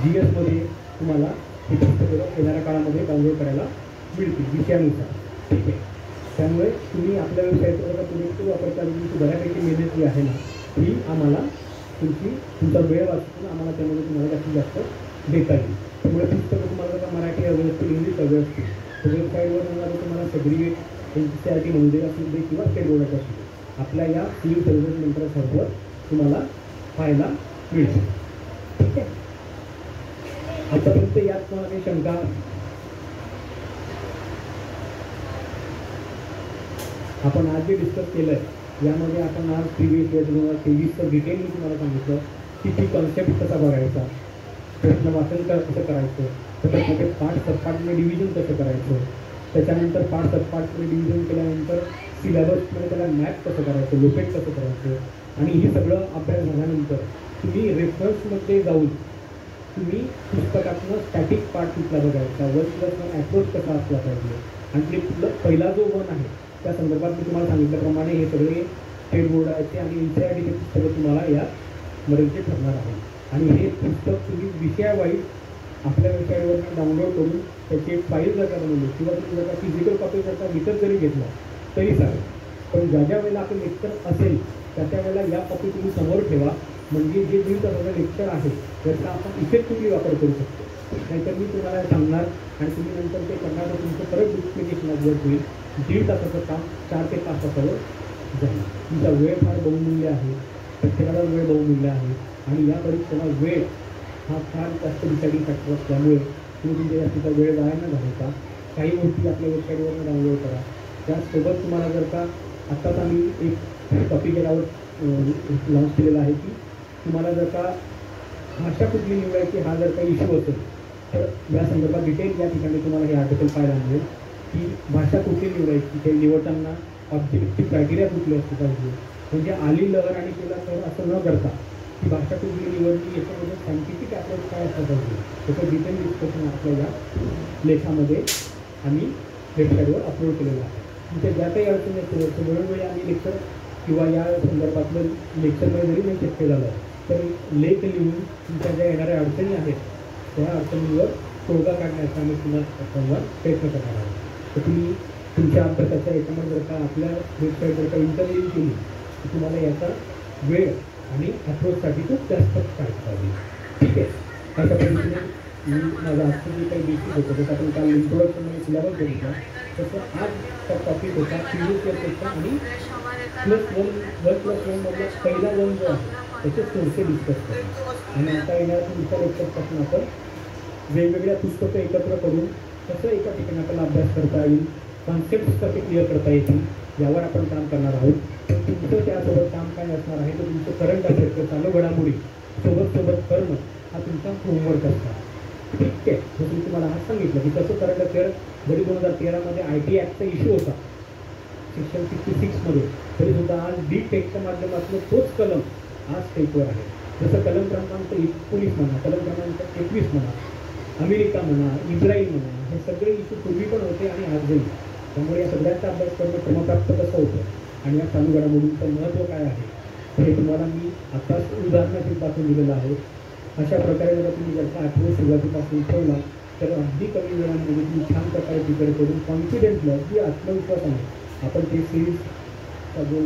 GSमध्ये तुम्हाला ही पुस्तकं येणाऱ्या काळामध्ये डाउनलोड करायला मिळतील विषयानुसार. ठीक आहे, त्यामुळे तुम्ही आपल्या वेबसाईटवर जर तुम्ही वापर करा, तुमची बऱ्यापैकी मेहनत जी आहे ना ती आम्हाला तुमचा वेळ वाचून आम्हाला त्यामध्ये तुम्हाला जास्तीत जास्त देता येईल. त्यामुळे पुस्तकं तुम्हाला जर मराठी हवे असतील, इंग्लिश हवे असतील तर वेबसाईटवर तुम्हाला तुम्हाला सगळी एनसीईआरटी म्हणून असू दे किंवा स्टेट बोर्डाचा असू दे आपल्या या सिव्हिल सर्व्हिस नंतर सर्व तुम्हाला पाहायला मिळते. ठीक आहे, आतापर्यंत यात तुम्हाला काही शंका, आपण आज जे डिस्कस केलं आहे यामध्ये आपण आज प्रिव्हियस इयर 2023चं डिटेल मी तुम्हाला सांगितलं की ती कॉन्सेप्ट कसा बघायचा, प्रश्न वाचन कसं करायचं, त्याच्यामध्ये पार्ट सबपार्टमध्ये डिव्हिजन कसं करायचं, त्याच्यानंतर पार्ट सबपार्टमध्ये डिव्हिजन केल्यानंतर सिलेबसमध्ये त्याला मॅप कसं करायचं, लोकेट कसं करायचं. आणि हे सगळं अभ्यास झाल्यानंतर तुम्ही रेफरन्समध्ये जाऊन तुम्ही पुस्तकातनं स्टॅटिक पार्ट कुठला बघायचा, 1+1 ॲप्रोच कसा असला पाहिजे, आणि ते पहिला जो 1 आहे त्या संदर्भात मी तुम्हाला सांगितल्याप्रमाणे हे सगळे स्टेट बोर्डाचे आणि एनसीईआरटीचे पुस्तकं तुम्हाला यात मदतीचे ठरणार आहे. आणि हे पुस्तक तुम्ही विषयावाईज आपल्या वेबसाईटवर डाउनलोड करून त्याची एक फाईल जर का बनवली किंवा तुम्ही जर का फिजिकल कॉपी जर का विकत जरी घेतला तरी चालेल. पण ज्या ज्या वेळेला आपलं लेक्चर असेल त्या वेळेला या कॉपी तुम्ही समोर ठेवा, म्हणजे जे 1.5 तासाचं लेक्चर आहे त्याचा आपण इफेक्टिव्हली वापर करू शकतो. नाहीतर मी तुम्हाला सांगणार आणि तुम्ही नंतर ते करणार तर तुमचं परत डुप्लिकेशन अपलोड होईल. 1.5 तासाचं काम 4 ते 5 तासावर जाईल. तुमचा वेळ फार बहुमूल्य आहे, प्रत्येकाला वेळ बहुमूल्य आहे आणि या परीक्षेला वेळ हा फार जास्त डिसाइडिंग फॅक्टर असल्यामुळे तुम्ही तुमच्या जास्तीचा वेळ वाया न घालता काही गोष्टी आपल्या वेबसाईटवरून डाउनलोड करा. त्याचसोबत तुम्हाला जर का आत्ताच आम्ही एक टॉपिक यावर लॉन्च केलेला आहे की तुम्हाला जर का भाषा कुठली निवडायची हा जर काही इश्यू असेल तर या संदर्भात डिटेल या ठिकाणी तुम्हाला हे आर्टिकल पाहायला मिळेल की भाषा कुठली निवडायची, ते निवडताना ऑब्जेक्टिव्ह क्रायटेरिया कुठले असले पाहिजे. म्हणजे आली लहर आणि केला तर असं न करता की भाषा कुठली निवडली याच्यामध्ये सायंटिफिक अप्रोच काय असलं पाहिजे त्याचं डिटेल डिस्कशन आपल्या या लेखामध्ये आम्ही वेबसाईटवर अपलोड केलेलं आहे. तुमच्या ज्या काही अडचणी असतील वेळोवेळी आम्ही लेक्चर किंवा या संदर्भातलं लेक्चरमध्ये जरी नाही शक्य झालं तर लेख लिहून तुमच्या ज्या येणाऱ्या अडचणी आहेत त्या अडचणींवर तोडगा काढण्याचा आम्ही पुन्हा संवाद प्रयत्न करणार आहोत. तर तुम्ही तुमच्या अभ्यासाच्या याच्यामध्ये जर का आपल्या वेबसाईट जर का इंटरव्ह्यू केली तर तुम्हाला याचा वेळ आणि अप्रोचसाठी खूप जास्त काढता येईल. ठीक आहे. अशा पद्धतीने मी माझा आजचं जे काही बेसिक होतं जसं आपण काल इंट्रोडक्शनमध्ये सिलेबस बघितला तसं आजचा टॉपिक होता प्रिव्हियस इयरपेक्षा आणि +1 पहिला 1 जो आहे त्याचे सोर्सेस डिस्कस करतो. आणि आता येणाऱ्या पुढच्या लेक्चरपासून आपण वेगवेगळ्या पुस्तकं एकत्र करून कसं एका ठिकाणी आपल्याला अभ्यास करता येईल, कॉन्सेप्ट्स कसे क्लिअर करता येतील यावर आपण काम करणार आहोत. तर तुमचं त्यासोबत काम काय असणार आहे तर तुमचं करंट अफेअर्स चालू घडामोडी सोबत करणं हा तुमचा होमवर्क असणार. ठीक आहे. जसं मी तुम्हाला आज सांगितलं की कसं करंट अफेअर जरी 2013मध्ये IT ॲक्टचा इश्यू होता सेक्शन 66मध्ये तरीसुद्धा आज टेकच्या माध्यमातून तोच कलम आज टेकवर आहे. जसं कलम क्रमांक 19 म्हणा, कलम क्रमांक 21 म्हणा, अमेरिका म्हणा, इस्रायल म्हणा, हे सगळे इश्यू पूर्वी पण होते आणि आजही. त्यामुळे या सगळ्यांचा अभ्यास करणं क्रमप्राप्त कसं होतं आणि या चालू घडामोडींचं महत्त्व काय आहे हे तुम्हाला मी आत्ताच उदाहरणातील दाखवून दिलेलं आहे. अशा प्रकारे जर तुम्ही जर का आठवडे सुरुवातीपासून ठेवला तर अगदी कमी वेळामध्ये तुम्ही छान प्रकारे प्रिपेअर करून कॉन्फिडेंटली अगदी आत्मविश्वासाने आपण ते सिरीजचा जो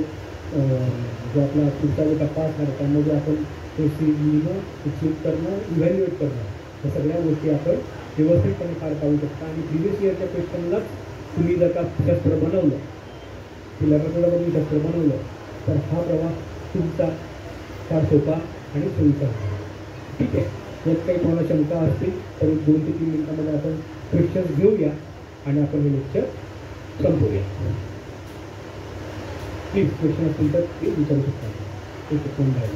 आपला पुढचा जो टप्पा असणार आहे त्यामध्ये आपण ते सिरीज लिहिणं, चूक करणं, इव्हॅल्युएट करणं या सगळ्या गोष्टी आपण व्यवस्थितपणे पार पाडू शकता. आणि प्रिव्हियस इयरच्या क्वेश्चनलाच तुम्ही जर का शस्त्र बनवलं सिलेबसमधून शस्त्र बनवलं तर हा प्रवास तुमचा फार सोपा आणि सोयीचा होता. ठीक आहे. यात काही कोणाला शंका असतील तर 2 ते 3 मिनिटांमध्ये आपण क्वेश्चन्स घेऊया आणि आपण हे लेक्चर संपवूया. प्लीज क्वेश्चन असतील तर ते विचारू शकता. ठीक आहे. फोन राहील.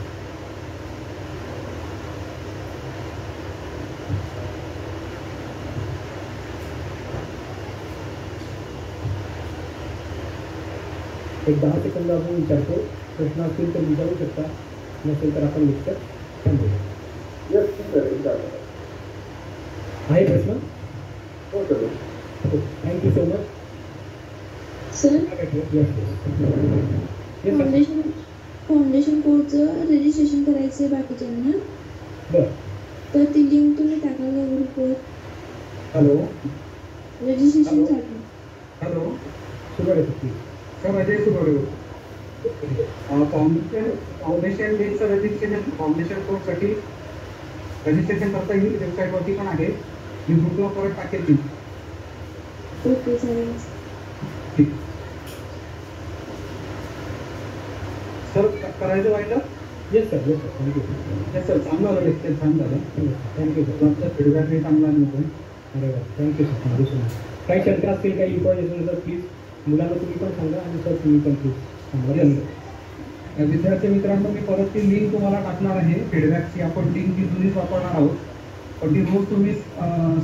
एक 10 सेकंद आपण विचारतो. प्रश्न असतील तर विचारू शकता, नसेल तर आपण लेक्चर थांबूया. आहे प्रश्न? हो sir. Thank you so much. Sir yes foundation कोर्सचं रजिस्ट्रेशन करायचं आहे बाकीच्यांना, बरं. तर ती लिंक तुम्ही टाकायला ग्रुपवर हॅलो रजिस्ट्रेशनसाठी. हॅलो सुरुवात please. Sir Ajay Surode. Foundation बेसचं रजिस्ट्रेशन फाउंडेशन कोर्ससाठी रजिस्ट्रेशन करता येईल. वेबसाईटवरती पण आहे. मी ग्रुपला परत टाकेल ती. ओके चालेल. ठीक. सर करायचं वाटलं? Yes sir. Yes sir. Thank you. Yes sir. चांगलं झालं. लेक्चर छान झालं. Thank you sir. तुमचा फीडबॅकही चांगला मिळतो. अरे वा. Thank you sir. Thank you so much. काही शंका असतील काही इन्फॉर्मेशन तर प्लीज मुलांना तुम्ही पण सांगा आणि सर तुम्ही पण प्लीज सांगा. विद्यार्थी मित्रांनो मी परत ती लिंक तुम्हाला टाकणार आहे. फीडबॅकची आपण लिंक ती जुनीच वापरणार आहोत. पण ती रोज तुम्ही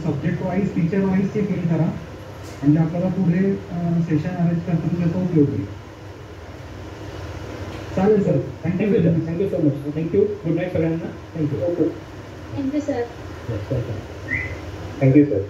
सब्जेक्ट वाईज टीचर वाईज ती फिल करा म्हणजे आपल्याला पुढे सेशन अरेंज करताना त्याचा उपयोग होईल. चालेल sir. Thank you sir. Thank you so much. Thank you. Good night सगळ्यांना. Thank you. Thank you sir. Yes welcome. Thank you sir.